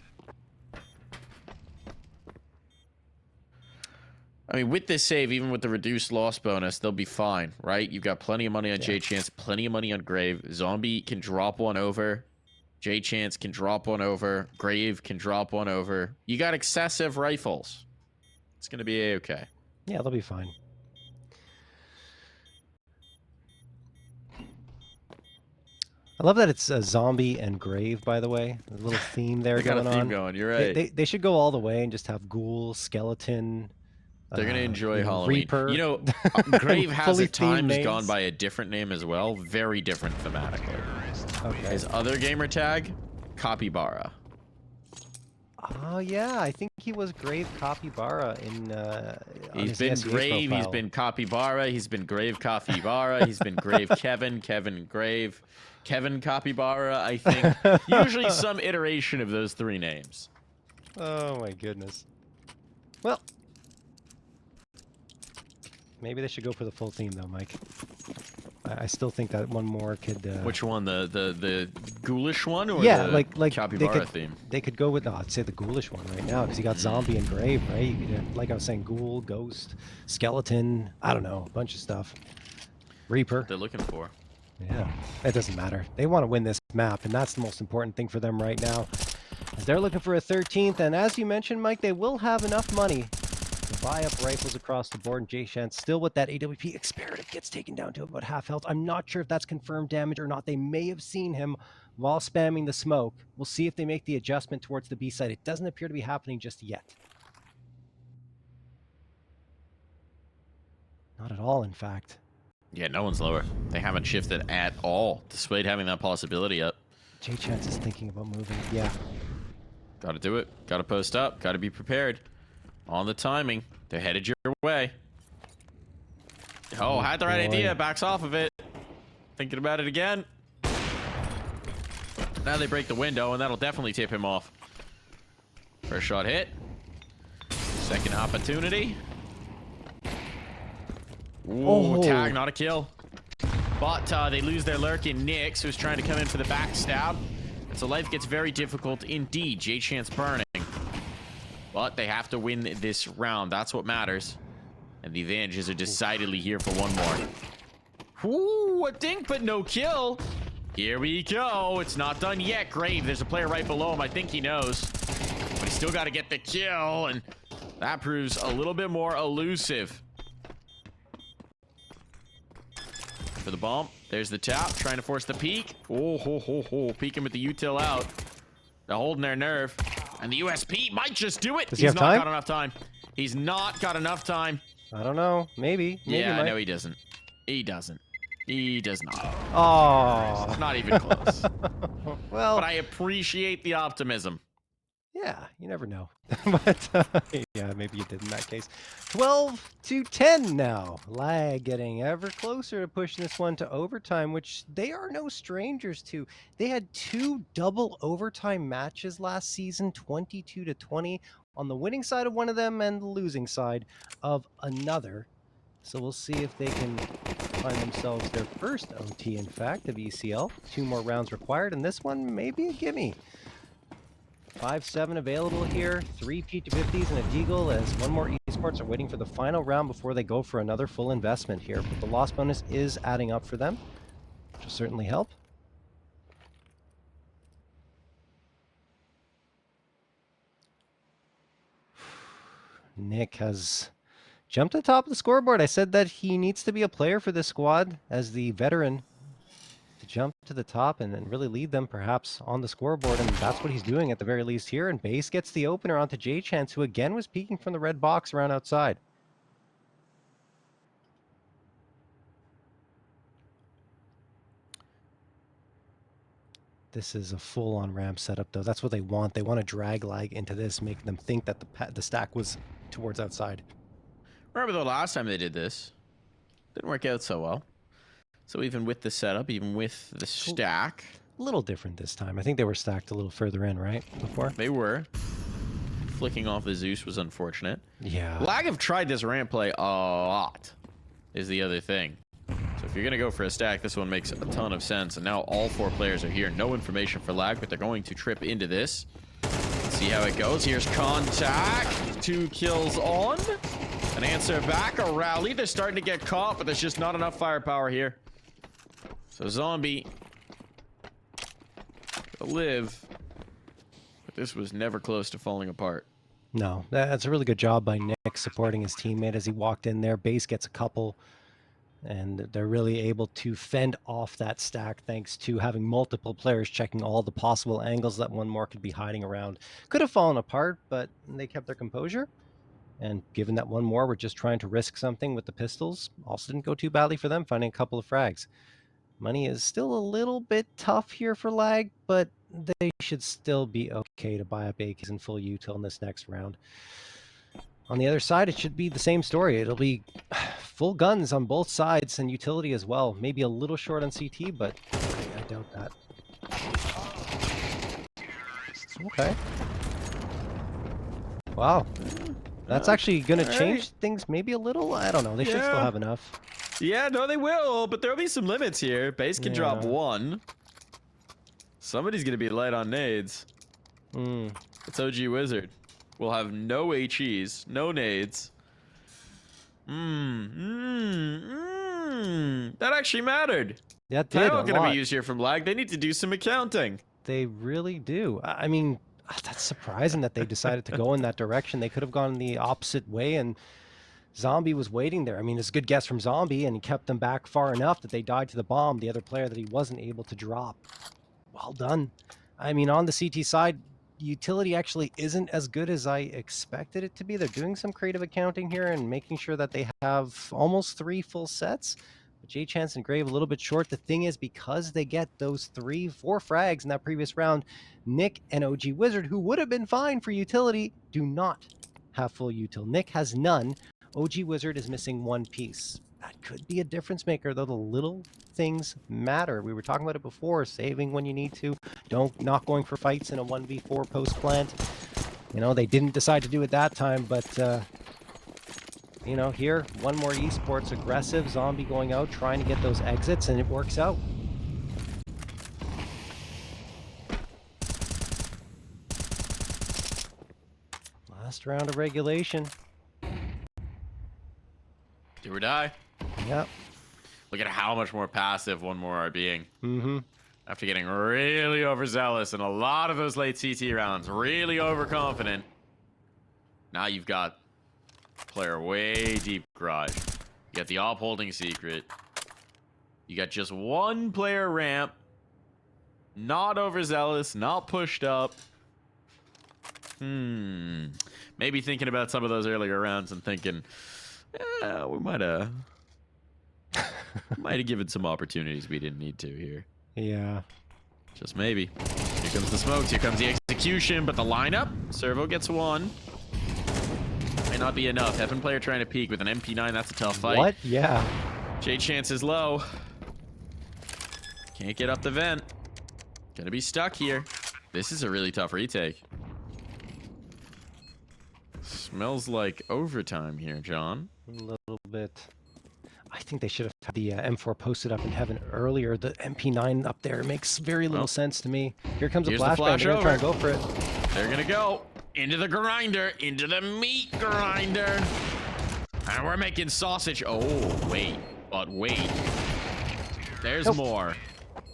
Speaker 1: I mean, with this save, even with the reduced loss bonus, they'll be fine, right? You've got plenty of money on jchancE, plenty of money on Grave. Zombie can drop one over. jchancE can drop one over. Grave can drop one over. You got excessive rifles. It's going to be A-okay.
Speaker 2: Yeah, they'll be fine. I love that it's a Zombie and Grave, by the way. A little theme there going on.
Speaker 1: They got a theme going, you're right.
Speaker 2: They should go all the way and just have Ghoul, Skeleton.
Speaker 1: They're going to enjoy Halloween.
Speaker 2: Reaper.
Speaker 1: You know, Grave has at times gone by a different name as well. Very different thematically.
Speaker 2: Okay.
Speaker 1: His other gamer tag, Capybara.
Speaker 2: Oh, yeah. I think he was Grave Capybara in
Speaker 1: he's been Grave, he's been Capybara, he's been Grave Capybara, he's been GraveKevin, Kevin Grave, Kevin Capybara, I think. Usually some iteration of those three names.
Speaker 2: Oh, my goodness. Well, maybe they should go for the full theme, though, Mike. I still think that one more could...
Speaker 1: Which one? The ghoulish one? Or
Speaker 2: yeah,
Speaker 1: the
Speaker 2: like
Speaker 1: Capybara theme?
Speaker 2: They could go with... No, I'd say the ghoulish one right now, because you got Zombie and Grave, right? You could, like I was saying, Ghoul, Ghost, Skeleton, I don't know, a bunch of stuff. Reaper.
Speaker 1: What they're looking for.
Speaker 2: Yeah, it doesn't matter. They want to win this map, and that's the most important thing for them right now. As they're looking for a 13th, and as you mentioned, Mike, they will have enough money to buy up rifles across the board. And jchancE still with that AWP. Experative gets taken down to about half health. I'm not sure if that's confirmed damage or not. They may have seen him while spamming the smoke. We'll see if they make the adjustment towards the B side. It doesn't appear to be happening just yet. Not at all, in fact.
Speaker 1: Yeah, no one's lower. They haven't shifted at all, despite having that possibility up.
Speaker 2: jchancE is thinking about moving. Yeah.
Speaker 1: Gotta do it. Gotta post up. Gotta be prepared. On the timing. They're headed your way. Oh, had the right idea. Backs off of it. Thinking about it again. Now they break the window, and that'll definitely tip him off. First shot hit. Second opportunity. Ooh, tag, not a kill. But they lose their lurking Nyx, who's trying to come in for the backstab. And so life gets very difficult indeed. jchancE burning. But they have to win this round. That's what matters. And the advantages are decidedly here for one more. Ooh, a dink, but no kill. Here we go. It's not done yet. Grave, there's a player right below him. I think he knows. But he's still got to get the kill. And that proves a little bit more elusive. For the bomb. There's the tap. Trying to force the peek. Oh, ho, ho, ho. Peeking with the util out. They're holding their nerve. And the USP might just do it.
Speaker 2: Does he have time?
Speaker 1: He's not got enough time. He's not got enough time.
Speaker 2: I don't know. Maybe.
Speaker 1: Yeah, no, he doesn't. He doesn't. He does not.
Speaker 2: Oh.
Speaker 1: Not even close.
Speaker 2: Well.
Speaker 1: But I appreciate the optimism.
Speaker 2: Yeah, you never know. But yeah, maybe you did in that case. 12-10 now. Lag getting ever closer to pushing this one to overtime, which they are no strangers to. They had 2 double overtime matches last season, 22-20 on the winning side of one of them and the losing side of another. So we'll see if they can find themselves their first OT, in fact, of ECL. 2 more rounds required, and this one may be a gimme. 5-7 available here, 3 P250s and a Deagle, as one more esports are waiting for the final round before they go for another full investment here. But the loss bonus is adding up for them, which will certainly help. Nick has jumped to the top of the scoreboard. I said that he needs to be a player for this squad as the veteran to jump to the top and really lead them perhaps on the scoreboard, and that's what he's doing at the very least here. And Base gets the opener onto jchancE, who again was peeking from the red box around outside. This is a full-on ramp setup, though. That's what they want. They want to drag lag into this, make them think that the stack was towards outside.
Speaker 1: Remember the last time they did this? Didn't work out so well. So even with the setup, even with the stack...
Speaker 2: A little different this time. I think they were stacked a little further in, right? Before?
Speaker 1: They were. Flicking off the Zeus was unfortunate.
Speaker 2: Yeah.
Speaker 1: Lag have tried this ramp play a lot, is the other thing. So if you're going to go for a stack, this one makes a ton of sense. And now all 4 players are here. No information for Lag, but they're going to trip into this. Let's see how it goes. Here's contact. 2 kills on. An answer back, a rally. They're starting to get caught, but there's just not enough firepower here. So Zombie will live. But this was never close to falling apart.
Speaker 2: No, that's a really good job by Nick supporting his teammate as he walked in there. Base gets a couple, and they're really able to fend off that stack thanks to having multiple players checking all the possible angles that one more could be hiding around. Could have fallen apart, but they kept their composure. And given that one more were just trying to risk something with the pistols, also didn't go too badly for them, finding a couple of frags. Money is still a little bit tough here for Lag, but they should still be okay to buy up AKs and full util in this next round. On the other side, it should be the same story. It'll be full guns on both sides and utility as well. Maybe a little short on CT, but I doubt that. Okay. Wow. That's actually going to change things maybe a little. I don't know. They should still have enough.
Speaker 1: Yeah, no, they will, but there'll be some limits here. Base can drop 1. Somebody's going to be light on nades. It's OG Wizard. We'll have no HEs, no nades. That actually mattered.
Speaker 2: That did
Speaker 1: They're not going to be used here from Lag. They need to do some accounting.
Speaker 2: They really do. I mean, that's surprising that they decided to go in that direction. They could have gone the opposite way, and Zombie was waiting there. I mean, it's a good guess from Zombie, and he kept them back far enough that they died to the bomb, the other player that he wasn't able to drop. Well done. I mean, on the CT side, utility actually isn't as good as I expected it to be. They're doing some creative accounting here and making sure that they have almost 3 full sets. But jchancE and Grave a little bit short. The thing is, because they get those 3-4 frags in that previous round, Nick and OG Wizard, who would have been fine for utility, do not have full util. Nick has none. OG Wizard is missing 1 piece. That could be a difference maker, though. The little things matter. We were talking about it before, saving when you need to. Not going for fights in a 1v4 post plant. You know, they didn't decide to do it that time, but you know, here, one more esports aggressive Zombie going out, trying to get those exits, and it works out. Last round of regulation.
Speaker 1: Do or die.
Speaker 2: Yep.
Speaker 1: Look at how much more passive one more are being.
Speaker 2: Mm-hmm.
Speaker 1: After getting really overzealous in a lot of those late CT rounds, really overconfident. Now you've got player way deep garage. You got the op holding secret. You got just 1 player ramp. Not overzealous, not pushed up. Maybe thinking about some of those earlier rounds and thinking, we might have given some opportunities we didn't need to here.
Speaker 2: Yeah.
Speaker 1: Just maybe. Here comes the smokes, here comes the execution, but the lineup, Servo gets 1. Might not be enough. Heaven player trying to peek with an MP9, that's a tough fight.
Speaker 2: What? Yeah.
Speaker 1: jchancE is low. Can't get up the vent. Gonna be stuck here. This is a really tough retake. Smells like overtime here, John.
Speaker 2: A little bit. I think they should have had the M4 posted up in Heaven earlier. The MP9 up there makes very little sense to me. Here comes a flashbang. They're gonna try and go for it.
Speaker 1: They're gonna go into the grinder, into the meat grinder. And we're making sausage. Oh, wait. But wait. There's more.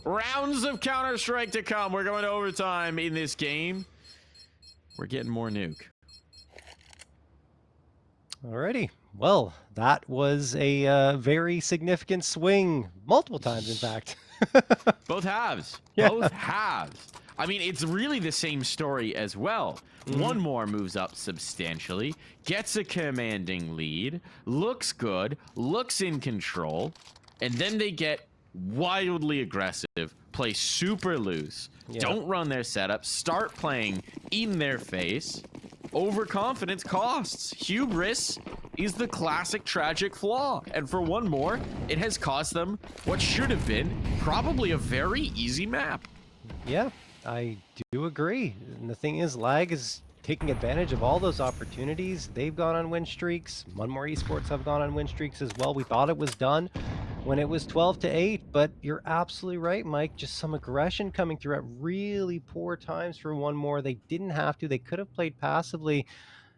Speaker 1: Rounds of Counter-Strike to come. We're going to overtime in this game. We're getting more Nuke.
Speaker 2: Alrighty. Well, that was a very significant swing. Multiple times, in fact.
Speaker 1: Both halves.
Speaker 2: Yeah.
Speaker 1: Both halves. I mean, it's really the same story as well. One more moves up substantially, gets a commanding lead, looks good, looks in control, and then they get wildly aggressive, play super loose.
Speaker 2: Yeah.
Speaker 1: Don't run their setup. Start playing in their face. Overconfidence costs. Hubris is the classic tragic flaw. And for one more, it has cost them what should have been probably a very easy map.
Speaker 2: Yeah, I do agree. And the thing is, Lag is taking advantage of all those opportunities. They've gone on win streaks. One More Esports have gone on win streaks as well. We thought it was done when it was 12-8, but you're absolutely right, Mike. Just some aggression coming through at really poor times for One More. They didn't have to. They could have played passively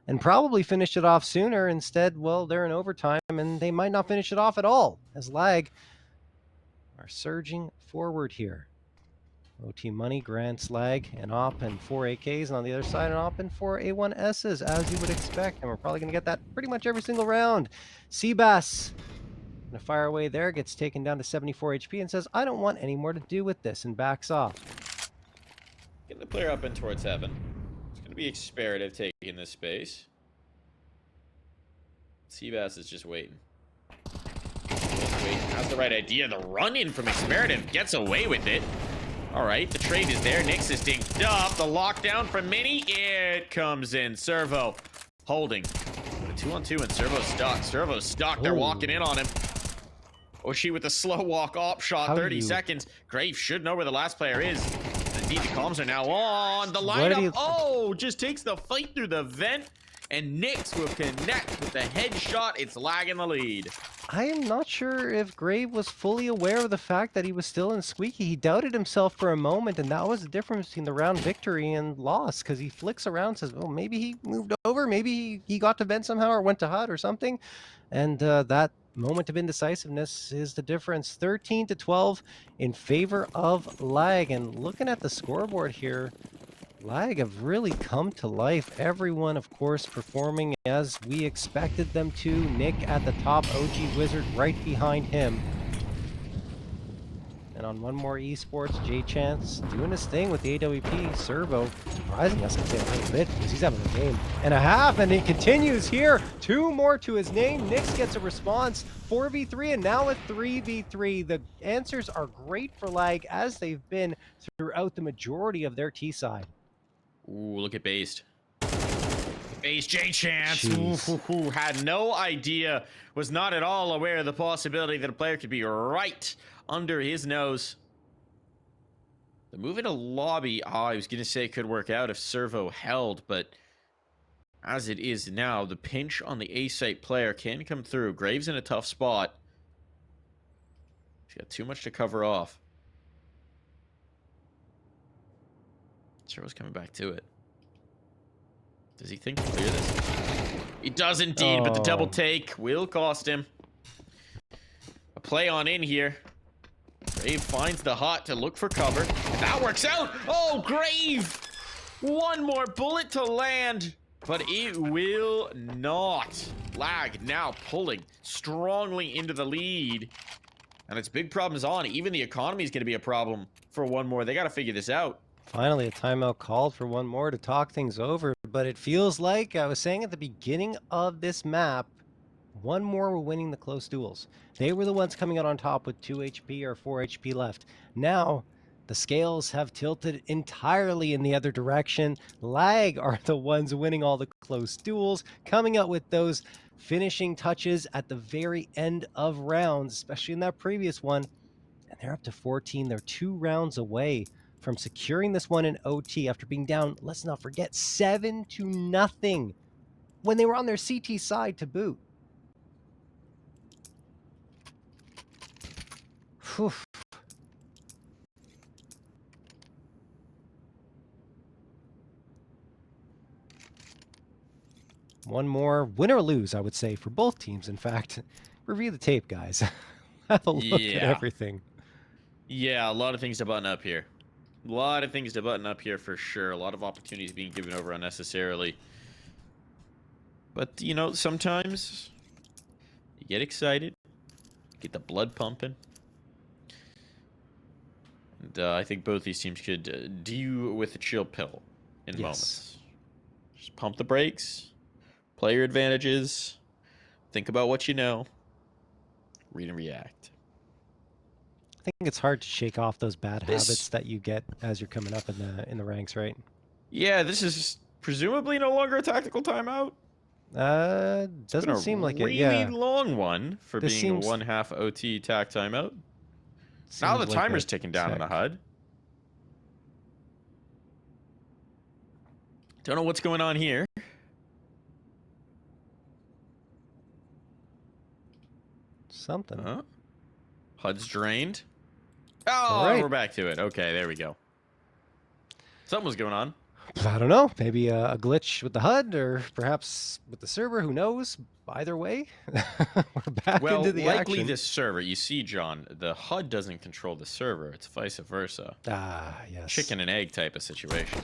Speaker 2: and probably finished it off sooner. Instead, well, they're in overtime and they might not finish it off at all as Lag are surging forward here. OT Money, Grand Slag, an op, and 4 AKs, and on the other side, an op and 4 A1Ss, as you would expect. And we're probably going to get that pretty much every single round. cbass, gonna fire away there, gets taken down to 74 HP, and says, I don't want any more to do with this, and backs off.
Speaker 1: Getting the player up in towards heaven. It's going to be Experative taking this space. cbass is just waiting. Has the right idea. The run-in from Experative gets away with it. All right, the trade is there. Nyx is dinked up. The lockdown from Mini. It comes in. Servo holding. A 2-on-2 and Servo's stuck. Servo's stuck. They're walking in on him. Oshi with the slow walk op shot. 30 seconds. Grave should know where the last player is. Indeed, the comms are now on. The lineup. Oh, just takes the fight through the vent. And Nyx will connect with the headshot. It's Lag in the lead.
Speaker 2: I am not sure if Grave was fully aware of the fact that he was still in Squeaky. He doubted himself for a moment, and that was the difference between the round victory and loss, because he flicks around and says, well, maybe he moved over, maybe he got to vent somehow or went to HUD or something. And that moment of indecisiveness is the difference. 13-12 in favor of Lag. And looking at the scoreboard here, Lag have really come to life. Everyone, of course, performing as we expected them to. Nick at the top, OG Wizard right behind him. And on One More Esports, jchancE doing his thing with the AWP. Servo surprising us, I'd say, a little bit, because he's having a game and a half, and he continues here. 2 more to his name. Nyx gets a response. 4v3 and now a 3v3. The answers are great for Lag, as they've been throughout the majority of their T side.
Speaker 1: Ooh, look at Based. Based jchancE. Ooh, had no idea, was not at all aware of the possibility that a player could be right under his nose. The move into lobby, I was going to say could work out if Servo held, but as it is now, the pinch on the A-site player can come through. Graves in a tough spot. He's got too much to cover off. Servo's coming back to it. Does he think to clear this? He does indeed, but the double take will cost him. A play on in here. Grave finds the hut to look for cover. And that works out! Oh, Grave! One more bullet to land, but it will not. Lag now pulling strongly into the lead. And its big problems on. Even the economy is going to be a problem for One More. They got to figure this out.
Speaker 2: Finally, a timeout called for One More to talk things over, but it feels like I was saying at the beginning of this map, One More were winning the close duels. They were the ones coming out on top with 2 HP or 4 HP left. Now, the scales have tilted entirely in the other direction. Lag are the ones winning all the close duels, coming out with those finishing touches at the very end of rounds, especially in that previous one. And they're up to 14. They're 2 rounds away from securing this one in OT after being down, let's not forget, 7-0 when they were on their CT side to boot. Whew. One more, win or lose, I would say, for both teams, in fact. Review the tape, guys. Have a look at everything.
Speaker 1: Yeah, a lot of things to button up here. A lot of things to button up here for sure. A lot of opportunities being given over unnecessarily. But, you know, sometimes you get excited, get the blood pumping. And I think both these teams could do with a chill pill in moments. Just pump the brakes, play your advantages, think about what you know, read and react.
Speaker 2: I think it's hard to shake off those bad
Speaker 1: This-
Speaker 2: habits that you get as you're coming up in the ranks, right?
Speaker 1: Yeah, this is presumably no longer a tactical timeout.
Speaker 2: Doesn't seem like it. Yeah,
Speaker 1: Really long one for
Speaker 2: This
Speaker 1: being
Speaker 2: seems-
Speaker 1: a 1/2 OT tac timeout. Now
Speaker 2: seems
Speaker 1: the
Speaker 2: like a
Speaker 1: timer's ticking down on the
Speaker 2: tech.
Speaker 1: HUD. Don't know what's going on here.
Speaker 2: Something.
Speaker 1: Huh? HUD's drained.
Speaker 2: All
Speaker 1: Oh,
Speaker 2: right.
Speaker 1: we're back to it. Okay, there we go. Something was going on.
Speaker 2: I don't know. Maybe a glitch with the HUD, or perhaps with the server. Who knows? Either way, we're back
Speaker 1: Well,
Speaker 2: into the
Speaker 1: likely
Speaker 2: action.
Speaker 1: this server. You see, John, the HUD doesn't control the server. It's vice versa.
Speaker 2: Ah, yes.
Speaker 1: Chicken and egg type of situation.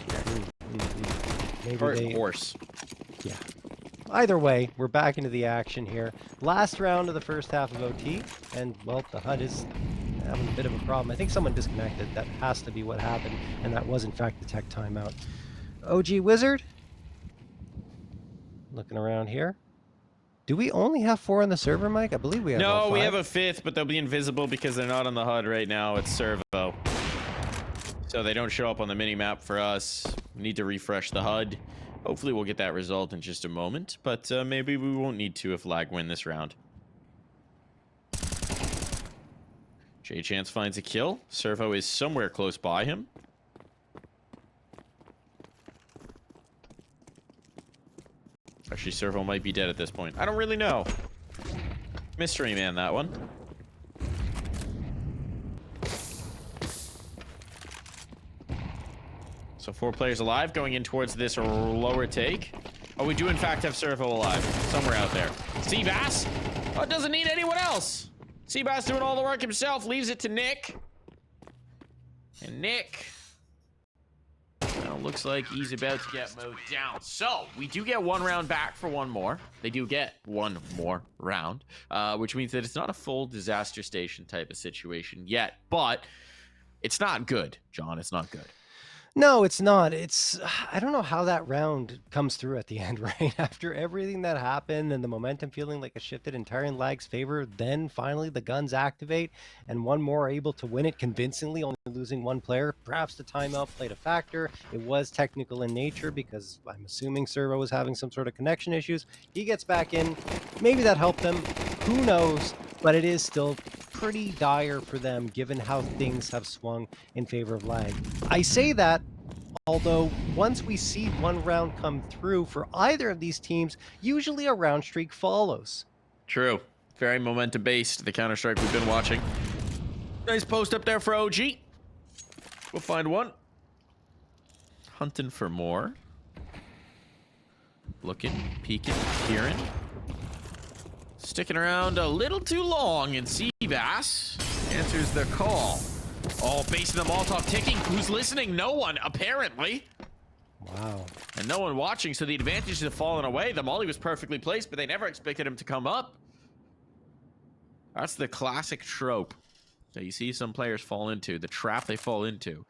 Speaker 2: Maybe
Speaker 1: Or
Speaker 2: they.
Speaker 1: horse.
Speaker 2: Yeah. Either way, we're back into the action here. Last round of the first half of OT, and well, the HUD is having a bit of a problem. I think someone disconnected. That has to be what happened, and that was in fact the tech timeout. OG Wizard, looking around here. Do we only have 4 on the server, Mike? I believe we have.
Speaker 1: No,
Speaker 2: all
Speaker 1: we
Speaker 2: 5.
Speaker 1: have a 5th, but they'll be invisible because they're not on the HUD right now. It's servo. So they don't show up on the mini-map for us. We need to refresh the HUD. Hopefully we'll get that result in just a moment, but maybe we won't need to if lag win this round. jchancE finds a kill. Servo is somewhere close by him. Actually, Servo might be dead at this point. I don't really know. Mystery man, that one. So 4 players alive going in towards this lower take. Oh, we do in fact have Servo alive. Somewhere out there. cbass? Oh, it doesn't need anyone else. cbass doing all the work himself. Leaves it to Nick. And Nick... Well, looks like he's about to get mowed down. So, we do get 1 round back for 1 more. They do get 1 more round, which means that it's not a full disaster station type of situation yet, but it's not good, John. It's not good.
Speaker 2: No, it's not. It's I don't know how that round comes through at the end, right? After everything that happened and the momentum feeling like it shifted entirely in Lag's favor, then finally the guns activate and 1 more are able to win it convincingly, only losing 1 player. Perhaps the timeout played a factor. It was technical in nature because I'm assuming Servo was having some sort of connection issues. He gets back in. Maybe that helped them. Who knows? But it is still pretty dire for them given how things have swung in favor of Lag. I say that, although once we see 1 round come through for either of these teams, usually a round streak follows.
Speaker 1: True. Very momentum based, the Counter-Strike we've been watching. Nice post up there for OG. We'll find 1. Hunting for more. Looking, peeking, peering. Sticking around a little too long, and cbass answers the call. Oh, basing the Molotov ticking. Who's listening? No one, apparently.
Speaker 2: Wow.
Speaker 1: And no one watching, so the advantages have fallen away. The molly was perfectly placed, but they never expected him to come up. That's the classic trope that you see some players fall into, the trap they fall into.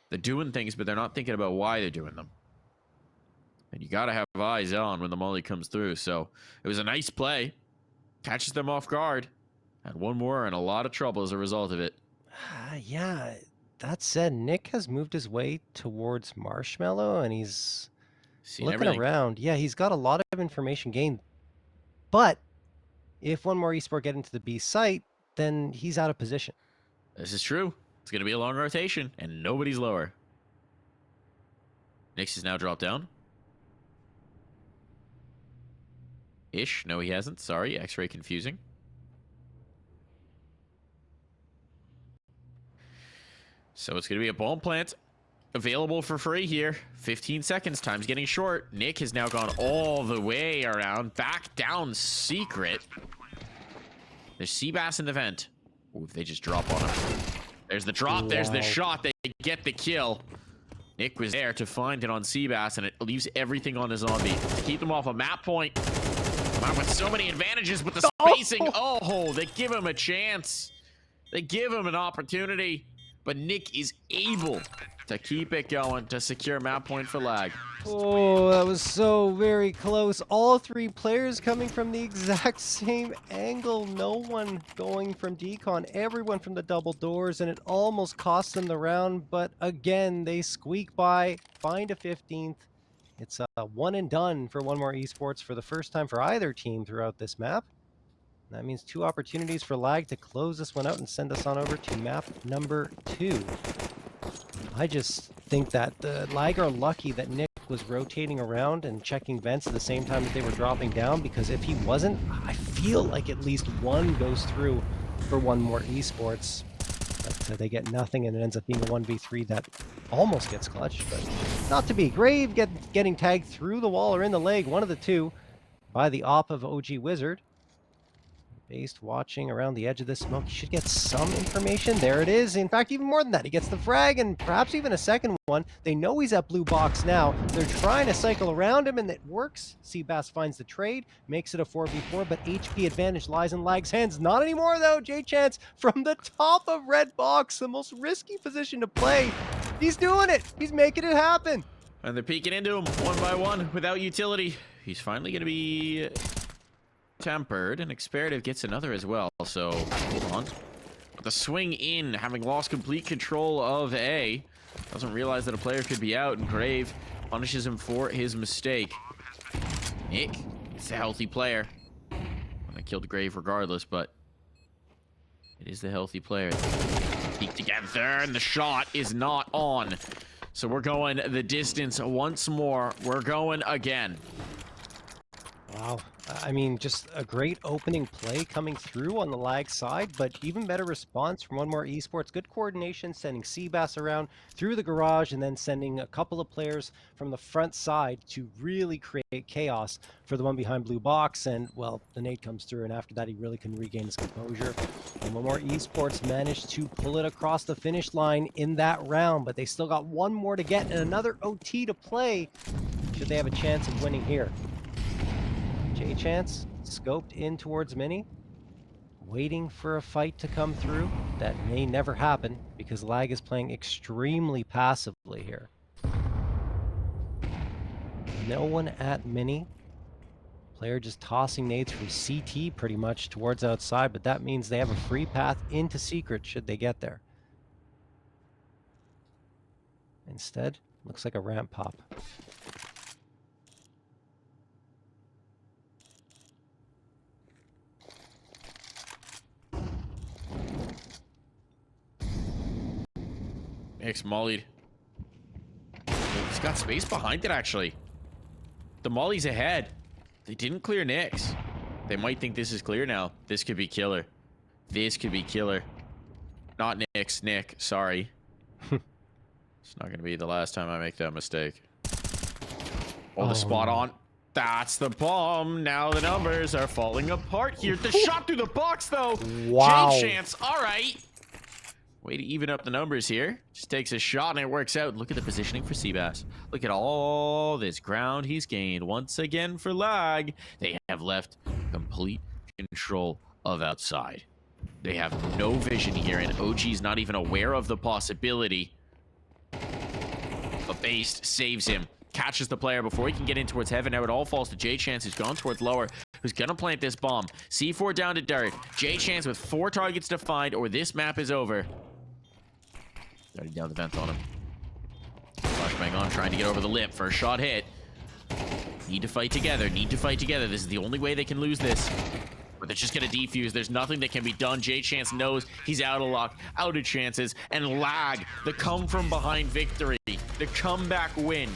Speaker 1: They're doing things, but they're not thinking about why they're doing them. And you gotta have eyes on when the molly comes through. So it was a nice play. Catches them off guard. And 1 more and a lot of trouble as a result of it.
Speaker 2: Yeah, that said, Nick has moved his way towards Marshmallow and he's
Speaker 1: Seen
Speaker 2: looking
Speaker 1: everything.
Speaker 2: around. Yeah, he's got a lot of information gained. But if 1 more esport get into the B site, then he's out of position.
Speaker 1: This is true. It's gonna be a long rotation, and nobody's lower. Nix is now dropped down. Ish. No, he hasn't. Sorry. X-ray confusing. So it's going to be a bomb plant available for free here. 15 seconds. Time's getting short. Nick has now gone all the way around. Back down secret. There's cbass in the vent. Ooh, if they just drop on him. There's the drop. Wow. There's the shot. They get the kill. Nick was there to find it on cbass, and it leaves everything on the zombie. Keep them off a map point. With so many advantages with the spacing. Oh, they give him a chance. They give him an opportunity. But Nick is able to keep it going, to secure map point for lag.
Speaker 2: Oh, that was so very close. All three players coming from the exact same angle. No one going from decon, everyone from the double doors, and it almost cost them the round. But again, they squeak by, find a 15th. It's a one and done for One More Esports for the first time for either team throughout this map. That means 2 opportunities for lag to close this one out and send us on over to map number 2. I just think that the lag are lucky that Nick was rotating around and checking vents at the same time that they were dropping down, because if he wasn't, I feel like at least one goes through for One More Esports. But they get nothing, and it ends up being a 1v3 that almost gets clutched, but not to be. Grave getting tagged through the wall or in the leg, one of the two, by the op of OG Wizard. Based watching around the edge of this smoke, he should get some information. There it is. In fact, even more than that, he gets the frag and perhaps even a second one. They know he's at blue box now. They're trying to cycle around him, and it works. cbass finds the trade, makes it a 4v4, but HP advantage lies in lag's hands. Not anymore, though. jchancE from the top of red box, the most risky position to play. He's doing it. He's making it happen.
Speaker 1: And they're peeking into him one by one without utility. He's finally going to be tempered, and Experative gets another as well, so hold on. The swing in, having lost complete control of A, doesn't realize that a player could be out, and Grave punishes him for his mistake. Nick, it's a healthy player. I killed Grave regardless, but it is the healthy player. Peek together, and the shot is not on. So we're going the distance once more. We're going again.
Speaker 2: Wow. I mean, just a great opening play coming through on the lag side, but even better response from One More Esports. Good coordination, sending cbass around through the garage, and then sending a couple of players from the front side to really create chaos for the one behind blue box. And, well, the nade comes through, and after that, he really couldn't regain his composure. And One More Esports managed to pull it across the finish line in that round, but they still got one more to get and another OT to play should they have a chance of winning here. jchancE scoped in towards Mini, waiting for a fight to come through. That may never happen because lag is playing extremely passively here. No one at Mini. Player just tossing nades from CT pretty much towards outside, but that means they have a free path into secret should they get there. Instead, looks like a ramp pop.
Speaker 1: Nick's mollied. He's got space behind it, actually. The molly's ahead. They didn't clear Nick's. They might think this is clear now. This could be killer. This could be killer. Not Nick's. Nick, sorry. It's not going to be the last time I make that mistake. Oh, the spot on. That's the bomb. Now the numbers are falling apart here. The shot through the box, though.
Speaker 2: Wow.
Speaker 1: jchancE, all right. Way to even up the numbers here. Just takes a shot and it works out. Look at the positioning for cbass. Look at all this ground he's gained. Once again for lag, they have left complete control of outside. They have no vision here, and OG's not even aware of the possibility. But Based saves him. Catches the player before he can get in towards heaven. Now it all falls to jchancE, who's gone towards lower, who's gonna plant this bomb. C4 down to dirt. jchancE with 4 targets to find, or this map is over. Starting down the vent on him. Flashbang on, trying to get over the lip. First shot hit. Need to fight together. Need to fight together. This is the only way they can lose this. But they're just going to defuse. There's nothing that can be done. jchancE knows he's out of luck, out of chances. And lag, the come from behind victory. The comeback win.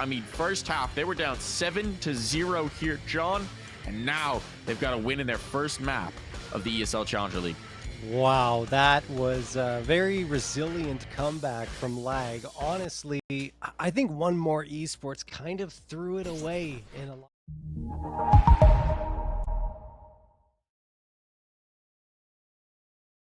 Speaker 1: I mean, first half, they were down 7-0 here, John. And now they've got a win in their first map of the ESL Challenger League.
Speaker 2: Wow, that was a very resilient comeback from lag. Honestly, I think One More Esports kind of threw it away in a lot.